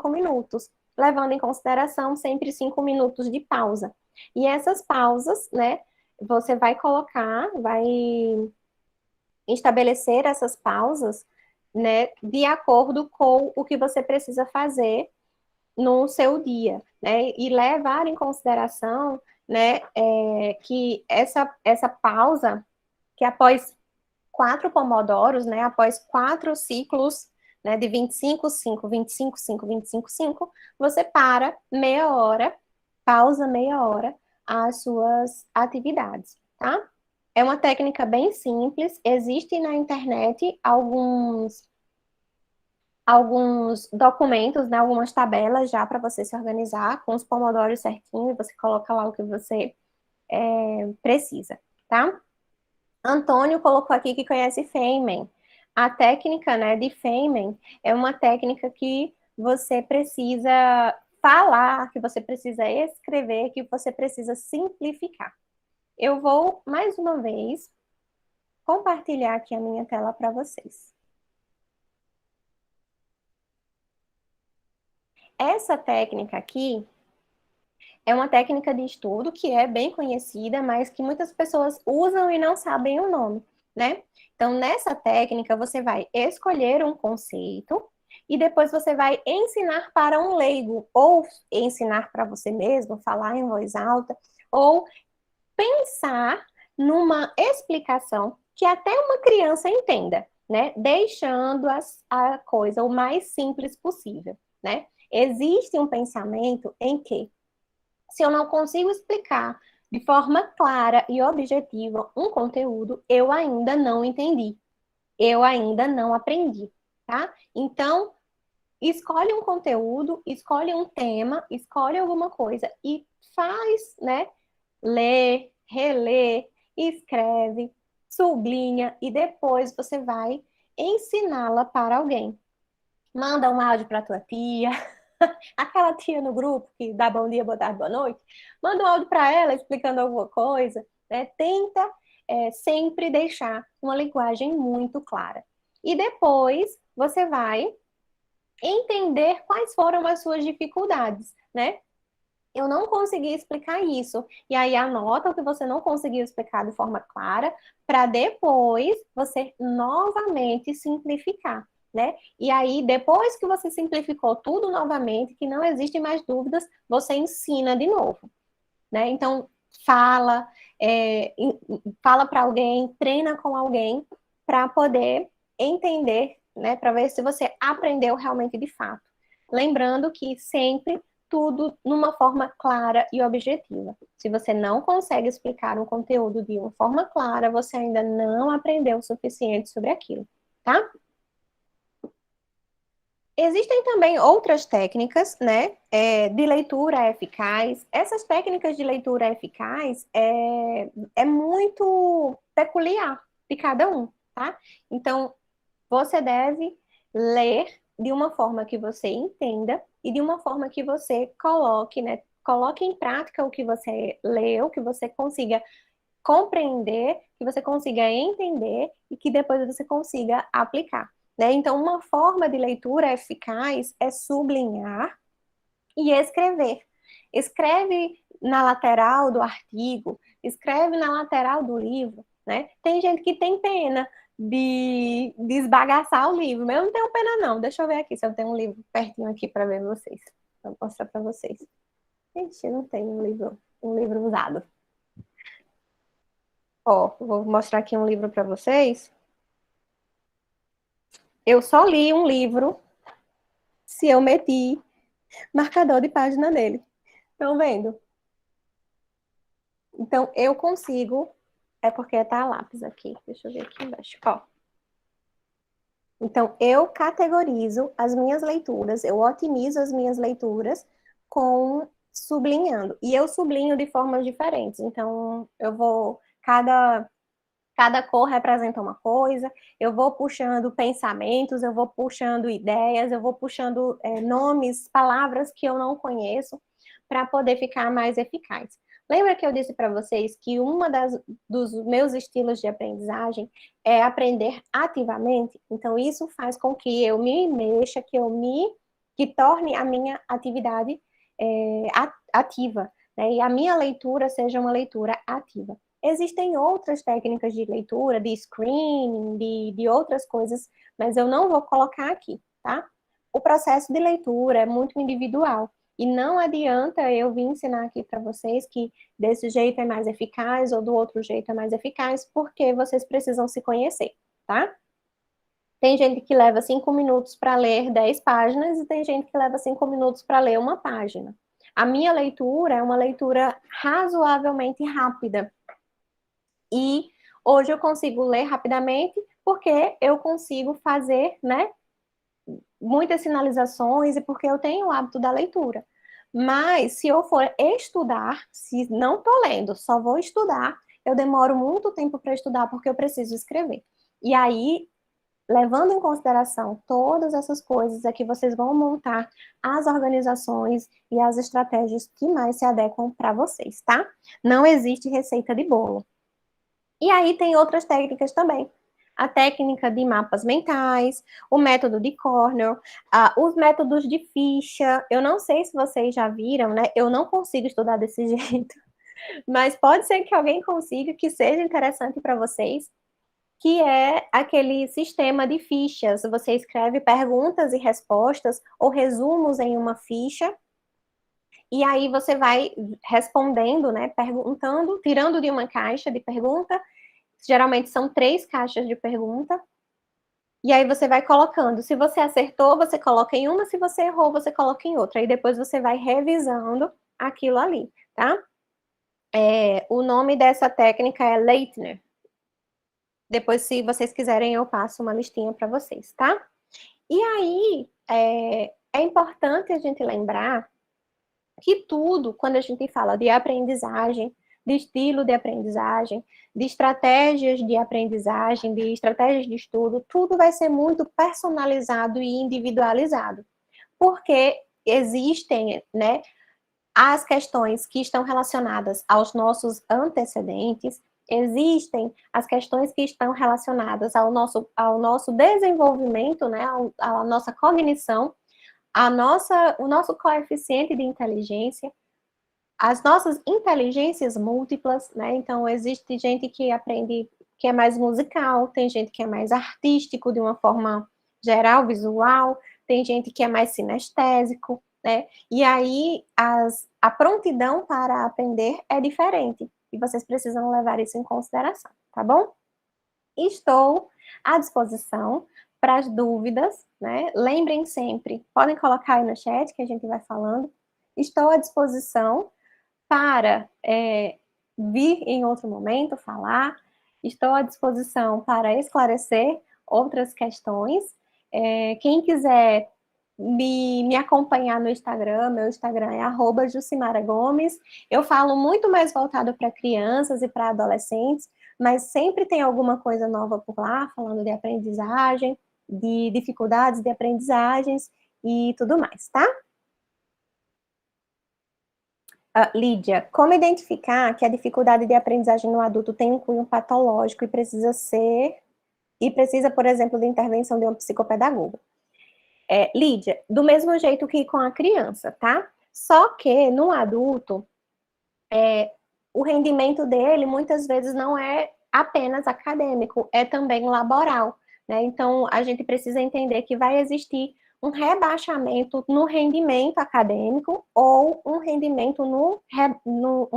minutos, levando em consideração sempre 5 minutos de pausa. E essas pausas, né, você vai colocar, vai estabelecer essas pausas, né, de acordo com o que você precisa fazer no seu dia, né, e levar em consideração, né, que essa pausa, que após 4 pomodoros, né, após 4 ciclos, né, de 25, 5, 25, 5, 25, 5, você para meia hora, pausa meia hora as suas atividades, tá? É uma técnica bem simples, existe na internet alguns documentos, né, algumas tabelas já para você se organizar com os pomodoros certinho, você coloca lá o que você precisa, tá? Antônio colocou aqui que conhece Feynman. A técnica, né, de Feynman é uma técnica que você precisa falar, que você precisa escrever, que você precisa simplificar. Eu vou, mais uma vez, compartilhar aqui a minha tela para vocês. Essa técnica aqui é uma técnica de estudo que é bem conhecida, mas que muitas pessoas usam e não sabem o nome, né? Então, nessa técnica, você vai escolher um conceito e depois você vai ensinar para um leigo, ou ensinar para você mesmo, falar em voz alta, ou pensar numa explicação que até uma criança entenda, né? Deixando a coisa o mais simples possível, né? Existe um pensamento em que, se eu não consigo explicar de forma clara e objetiva um conteúdo, eu ainda não entendi, eu ainda não aprendi, tá? Então, escolhe um conteúdo, escolhe um tema, escolhe alguma coisa e faz, né? Lê, relê, escreve, sublinha e depois você vai ensiná-la para alguém. Manda um áudio para tua tia, aquela tia no grupo que dá bom dia, boa tarde, boa noite. Manda um áudio para ela explicando alguma coisa, né? Tenta sempre deixar uma linguagem muito clara. E depois você vai entender quais foram as suas dificuldades, né? Eu não consegui explicar isso. E aí anota o que você não conseguiu explicar de forma clara, para depois você novamente simplificar, né? E aí, depois que você simplificou tudo novamente, que não existem mais dúvidas, você ensina de novo, né? Então, fala, fala para alguém, treina com alguém, para poder entender, né? Para ver se você aprendeu realmente de fato. Lembrando que sempre tudo numa forma clara e objetiva. Se você não consegue explicar um conteúdo de uma forma clara, você ainda não aprendeu o suficiente sobre aquilo, tá? Existem também outras técnicas, né, de leitura eficaz. Essas técnicas de leitura eficaz é muito peculiar de cada um, tá? Então, você deve ler de uma forma que você entenda e de uma forma que você coloque, né, coloque em prática o que você leu, que você consiga compreender, que você consiga entender e que depois você consiga aplicar, né? Então, uma forma de leitura eficaz é sublinhar e escrever. Escreve na lateral do artigo, escreve na lateral do livro, né? Tem gente que tem pena de esbagaçar o livro, mas eu não tenho pena não. Deixa eu ver aqui se eu tenho um livro pertinho aqui para ver vocês. Vou mostrar para vocês. Gente, eu não tenho um livro usado. Ó, vou mostrar aqui um livro para vocês. Eu só li um livro se eu meti marcador de página nele. Estão vendo? Então, eu consigo... É porque tá lápis aqui. Deixa eu ver aqui embaixo. Ó. Então, eu categorizo as minhas leituras, eu otimizo as minhas leituras com sublinhando. E eu sublinho de formas diferentes. Então, eu vou... Cada cor representa uma coisa, eu vou puxando pensamentos, eu vou puxando ideias, eu vou puxando nomes, palavras que eu não conheço, para poder ficar mais eficaz. Lembra que eu disse para vocês que dos meus estilos de aprendizagem é aprender ativamente? Então, isso faz com que eu me mexa, que torne a minha atividade ativa, né? E a minha leitura seja uma leitura ativa. Existem outras técnicas de leitura, de screening, de outras coisas, mas eu não vou colocar aqui, tá? O processo de leitura é muito individual. E não adianta eu vir ensinar aqui para vocês que desse jeito é mais eficaz ou do outro jeito é mais eficaz, porque vocês precisam se conhecer, tá? Tem gente que leva 5 minutos para ler 10 páginas e tem gente que leva 5 minutos para ler uma página. A minha leitura é uma leitura razoavelmente rápida. E hoje eu consigo ler rapidamente porque eu consigo fazer, né, muitas sinalizações e porque eu tenho o hábito da leitura. Mas se eu for estudar, se não estou lendo, só vou estudar, eu demoro muito tempo para estudar porque eu preciso escrever. E aí, levando em consideração todas essas coisas, é que vocês vão montar as organizações e as estratégias que mais se adequam para vocês, tá? Não existe receita de bolo. E aí tem outras técnicas também. A técnica de mapas mentais, o método de Cornell, os métodos de ficha. Eu não sei se vocês já viram, né? Eu não consigo estudar desse jeito, mas pode ser que alguém consiga, que seja interessante para vocês, que é aquele sistema de fichas. Você escreve perguntas e respostas ou resumos em uma ficha, e aí você vai respondendo, né? Perguntando, tirando de uma caixa de pergunta. Geralmente são 3 caixas de pergunta. E aí você vai colocando. Se você acertou, você coloca em uma. Se você errou, você coloca em outra. Aí depois você vai revisando aquilo ali, tá? O nome dessa técnica é Leitner. Depois, se vocês quiserem, eu passo uma listinha para vocês, tá? E aí, é importante a gente lembrar que tudo, quando a gente fala de aprendizagem, de estilo de aprendizagem, de estratégias de aprendizagem, de estratégias de estudo, tudo vai ser muito personalizado e individualizado. Porque existem, né, as questões que estão relacionadas aos nossos antecedentes, existem as questões que estão relacionadas ao nosso desenvolvimento, né, à nossa cognição, o nosso coeficiente de inteligência, as nossas inteligências múltiplas, né? Então, existe gente que aprende, que é mais musical, tem gente que é mais artístico, de uma forma geral, visual, tem gente que é mais sinestésico, né? E aí, a prontidão para aprender é diferente, e vocês precisam levar isso em consideração, tá bom? Estou à disposição para as dúvidas, né? Lembrem sempre, podem colocar aí no chat que a gente vai falando. Estou à disposição para vir em outro momento falar. Estou à disposição para esclarecer outras questões. Quem quiser me acompanhar no Instagram, meu Instagram é @jucimaragomes. Eu falo muito mais voltado para crianças e para adolescentes, mas sempre tem alguma coisa nova por lá, falando de aprendizagem, de dificuldades de aprendizagens e tudo mais, tá? Lídia, como identificar que a dificuldade de aprendizagem no adulto tem um cunho patológico e precisa, por exemplo, de intervenção de um psicopedagogo? Lídia, do mesmo jeito que com a criança, tá? Só que no adulto, o rendimento dele muitas vezes não é apenas acadêmico, é também laboral, né? Então, a gente precisa entender que vai existir um rebaixamento no rendimento acadêmico ou um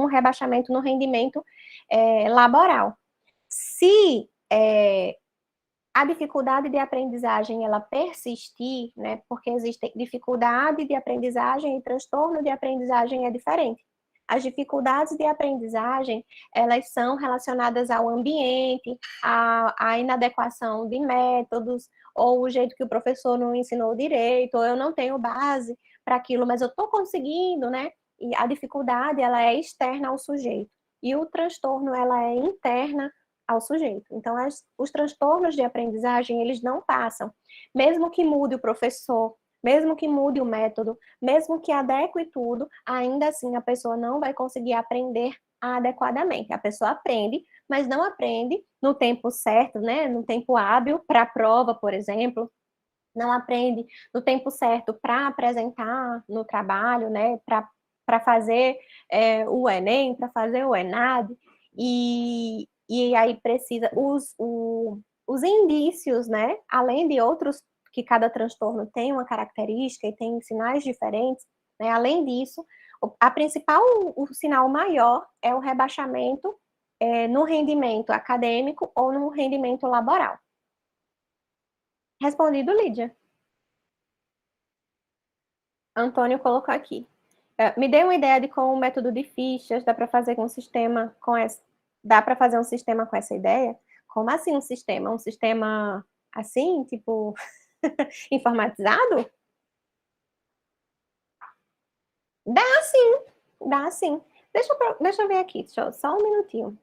rebaixamento no rendimento laboral. Se a dificuldade de aprendizagem ela persistir, né, porque existe dificuldade de aprendizagem e transtorno de aprendizagem é diferente. As dificuldades de aprendizagem, elas são relacionadas ao ambiente, à inadequação de métodos, ou o jeito que o professor não ensinou direito, ou eu não tenho base para aquilo, mas eu estou conseguindo, né? E a dificuldade, ela é externa ao sujeito. E o transtorno, ela é interna ao sujeito. Então, os transtornos de aprendizagem, eles não passam. Mesmo que mude o professor, mesmo que mude o método, mesmo que adeque tudo, ainda assim a pessoa não vai conseguir aprender adequadamente. A pessoa aprende, mas não aprende no tempo certo, né? No tempo hábil para a prova, por exemplo, não aprende no tempo certo para apresentar no trabalho, né? Para fazer o Enem, para fazer o ENAD, e aí precisa os indícios, né? Além de outros, que cada transtorno tem uma característica e tem sinais diferentes, né? Além disso, o sinal maior é o rebaixamento no rendimento acadêmico ou no rendimento laboral. Respondido, Lídia. Antônio colocou aqui. Me dê uma ideia de como o método de fichas dá para fazer um sistema com essa. Dá para fazer um sistema com essa ideia? Como assim um sistema? Um sistema assim, tipo, informatizado? Dá sim, dá sim. Deixa eu ver aqui, só um minutinho.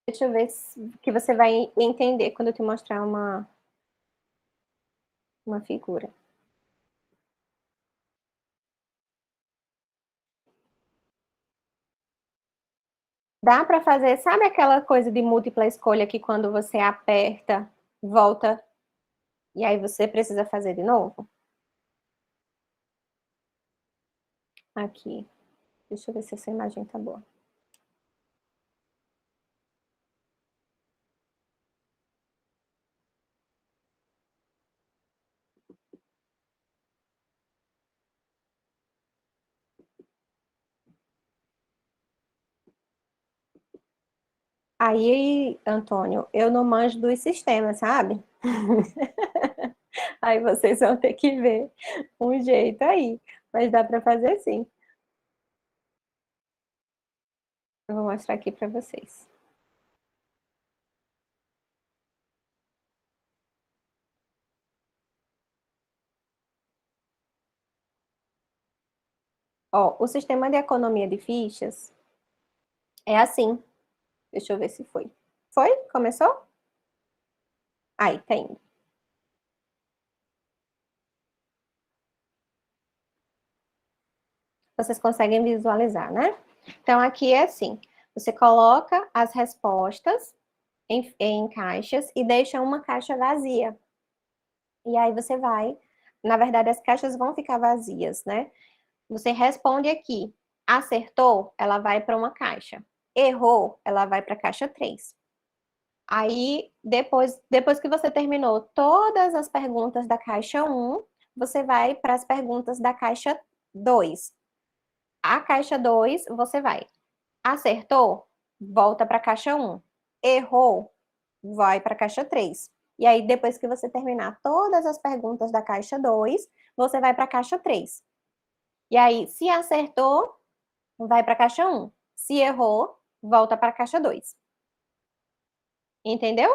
Deixa eu ver que você vai entender quando eu te mostrar uma figura. Dá para fazer, sabe aquela coisa de múltipla escolha que quando você aperta, volta, e aí você precisa fazer de novo? Aqui. Deixa eu ver se essa imagem tá boa. Aí, Antônio, eu não manjo dos sistemas, sabe? Aí vocês vão ter que ver um jeito aí. Mas dá para fazer sim. Eu vou mostrar aqui para vocês. Ó, o sistema de economia de fichas é assim. Deixa eu ver se foi. Foi? Começou? Aí, tá indo. Vocês conseguem visualizar, né? Então, aqui é assim. Você coloca as respostas em caixas e deixa uma caixa vazia. E aí você vai... Na verdade, as caixas vão ficar vazias, né? Você responde aqui. Acertou? Ela vai para uma caixa. Errou? Ela vai para a caixa 3. Aí, depois que você terminou todas as perguntas da caixa 1, você vai para as perguntas da caixa 2. A caixa 2, você vai. Acertou? Volta para a caixa 1. Errou? Vai para a caixa 3. E aí, depois que você terminar todas as perguntas da caixa 2, você vai para a caixa 3. E aí, se acertou, vai para a caixa 1. Se errou, volta para a caixa 2. Entendeu?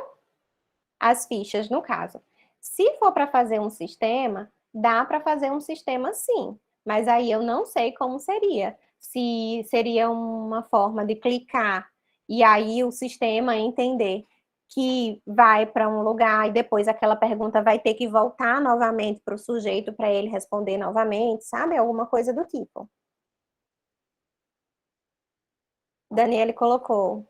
As fichas, no caso. Se for para fazer um sistema, dá para fazer um sistema sim, mas aí eu não sei como seria. Se seria uma forma de clicar e aí o sistema entender que vai para um lugar e depois aquela pergunta vai ter que voltar novamente para o sujeito para ele responder novamente, sabe? Alguma coisa do tipo. Daniele colocou.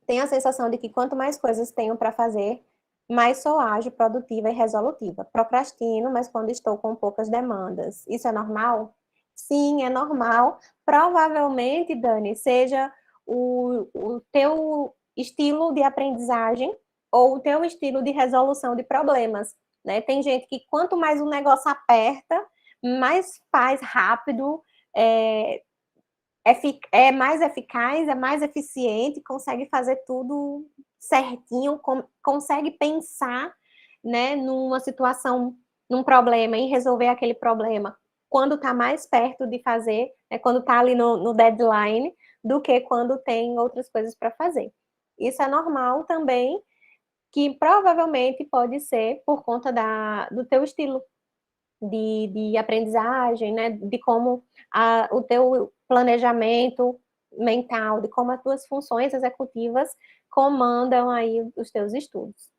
Tenho a sensação de que quanto mais coisas tenho para fazer, mais sou ágil, produtiva e resolutiva. Procrastino, mas quando estou com poucas demandas. Isso é normal? Sim, é normal. Provavelmente, Dani, seja o teu estilo de aprendizagem ou o teu estilo de resolução de problemas, né? Tem gente que quanto mais o negócio aperta, mais faz rápido, é mais eficaz, é mais eficiente, consegue fazer tudo certinho, consegue pensar, né, numa situação, num problema e resolver aquele problema quando está mais perto de fazer, né, quando está ali no deadline, do que quando tem outras coisas para fazer. Isso é normal também, que provavelmente pode ser por conta do teu estilo de aprendizagem, né, de como o teu planejamento mental, de como as tuas funções executivas comandam aí os teus estudos.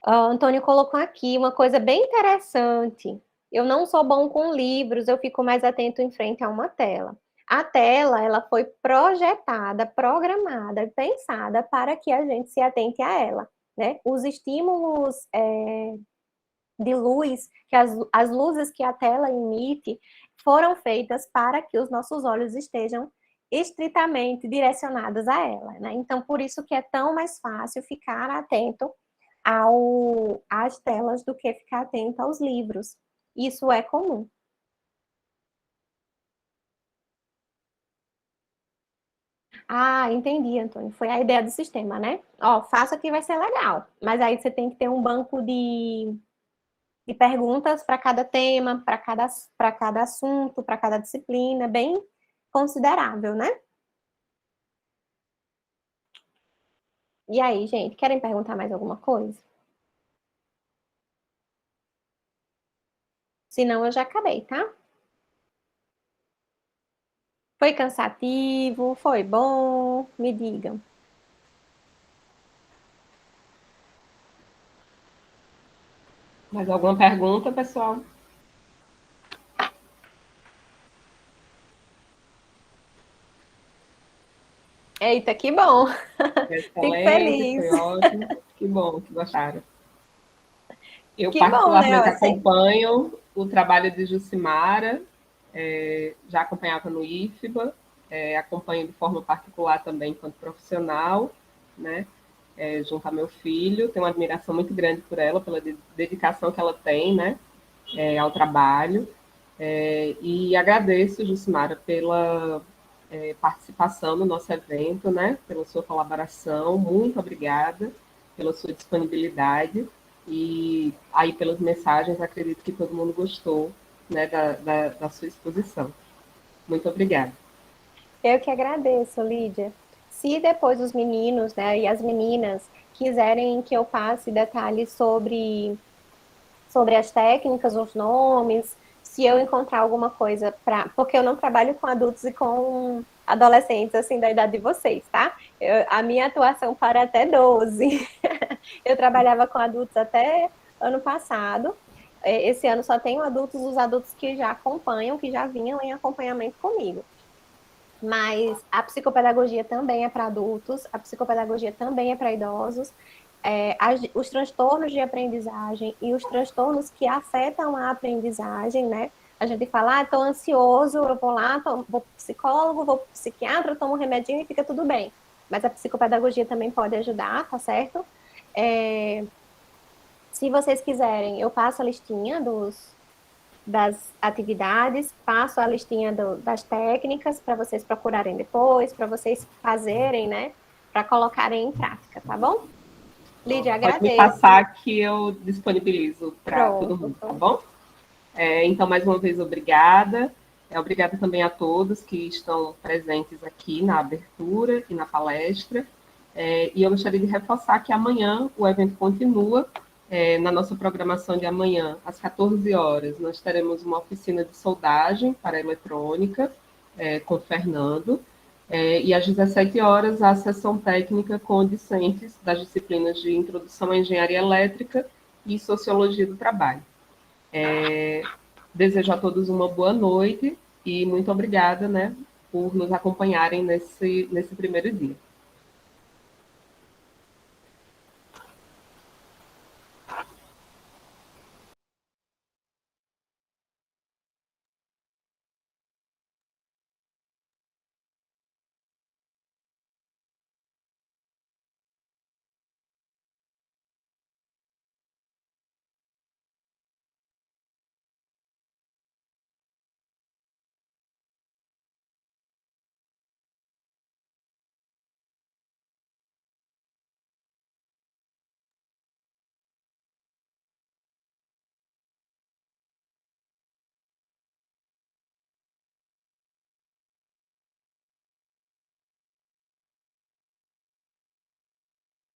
Antônio colocou aqui uma coisa bem interessante. Eu não sou bom com livros, eu fico mais atento em frente a uma tela. A tela, ela foi projetada, programada, pensada para que a gente se atente a ela, né? Os estímulos de luz, que as luzes que a tela emite, foram feitas para que os nossos olhos estejam estritamente direcionados a ela, né? Então, por isso que é tão mais fácil ficar atento às telas do que ficar atento aos livros. Isso é comum. Ah, entendi, Antônio. Foi a ideia do sistema, né? Ó, faça que vai ser legal. Mas aí você tem que ter um banco de perguntas para cada tema, para cada assunto, para cada disciplina, bem considerável, né? E aí, gente, querem perguntar mais alguma coisa? Senão eu já acabei, tá? Foi cansativo? Foi bom? Me digam. Mais alguma pergunta, pessoal? Eita, que bom! Foi Fico excelente, feliz. foi ótimo. Que bom que gostaram. Eu Que bom, né? particularmente Eu sei. acompanho o trabalho de Jucimara, já acompanhava no IFBA, acompanho de forma particular também enquanto profissional, né? Junto a meu filho, tenho uma admiração muito grande por ela, pela dedicação que ela tem, né? Ao trabalho. E agradeço, Jucimara, pela participação no nosso evento, né? Pela sua colaboração, muito obrigada pela sua disponibilidade e aí pelas mensagens, acredito que todo mundo gostou, né, da sua exposição. Muito obrigada. Eu que agradeço, Lídia. Se depois os meninos, né, e as meninas quiserem que eu passe detalhes sobre as técnicas, os nomes, se eu encontrar alguma coisa para. Porque eu não trabalho com adultos e com adolescentes, assim, da idade de vocês, tá? A minha atuação para até 12. Eu trabalhava com adultos até ano passado. Esse ano só tenho adultos, os adultos que já acompanham, que já vinham em acompanhamento comigo. Mas a psicopedagogia também é para adultos, a psicopedagogia também é para idosos. Os transtornos de aprendizagem e os transtornos que afetam a aprendizagem, né? A gente fala, estou ansioso, eu vou lá, vou pro psicólogo, vou pro psiquiatra, tomo um remedinho e fica tudo bem. Mas a psicopedagogia também pode ajudar, tá certo? Se vocês quiserem, eu passo a listinha das atividades, passo a listinha das técnicas para vocês procurarem depois, para vocês fazerem, né? Para colocarem em prática, tá bom? Lídia, Pode me agradeço. passar que eu disponibilizo para todo mundo, tá Pronto. bom? Então, mais uma vez, obrigada. Obrigada também a todos que estão presentes aqui na abertura e na palestra. E eu gostaria de reforçar que amanhã o evento continua. Na nossa programação de amanhã, às 14 horas, nós teremos uma oficina de soldagem para eletrônica com o Fernando. E às 17 horas, a sessão técnica com discentes das disciplinas de Introdução à Engenharia Elétrica e Sociologia do Trabalho. Desejo a todos uma boa noite e muito obrigada, né, por nos acompanharem nesse primeiro dia.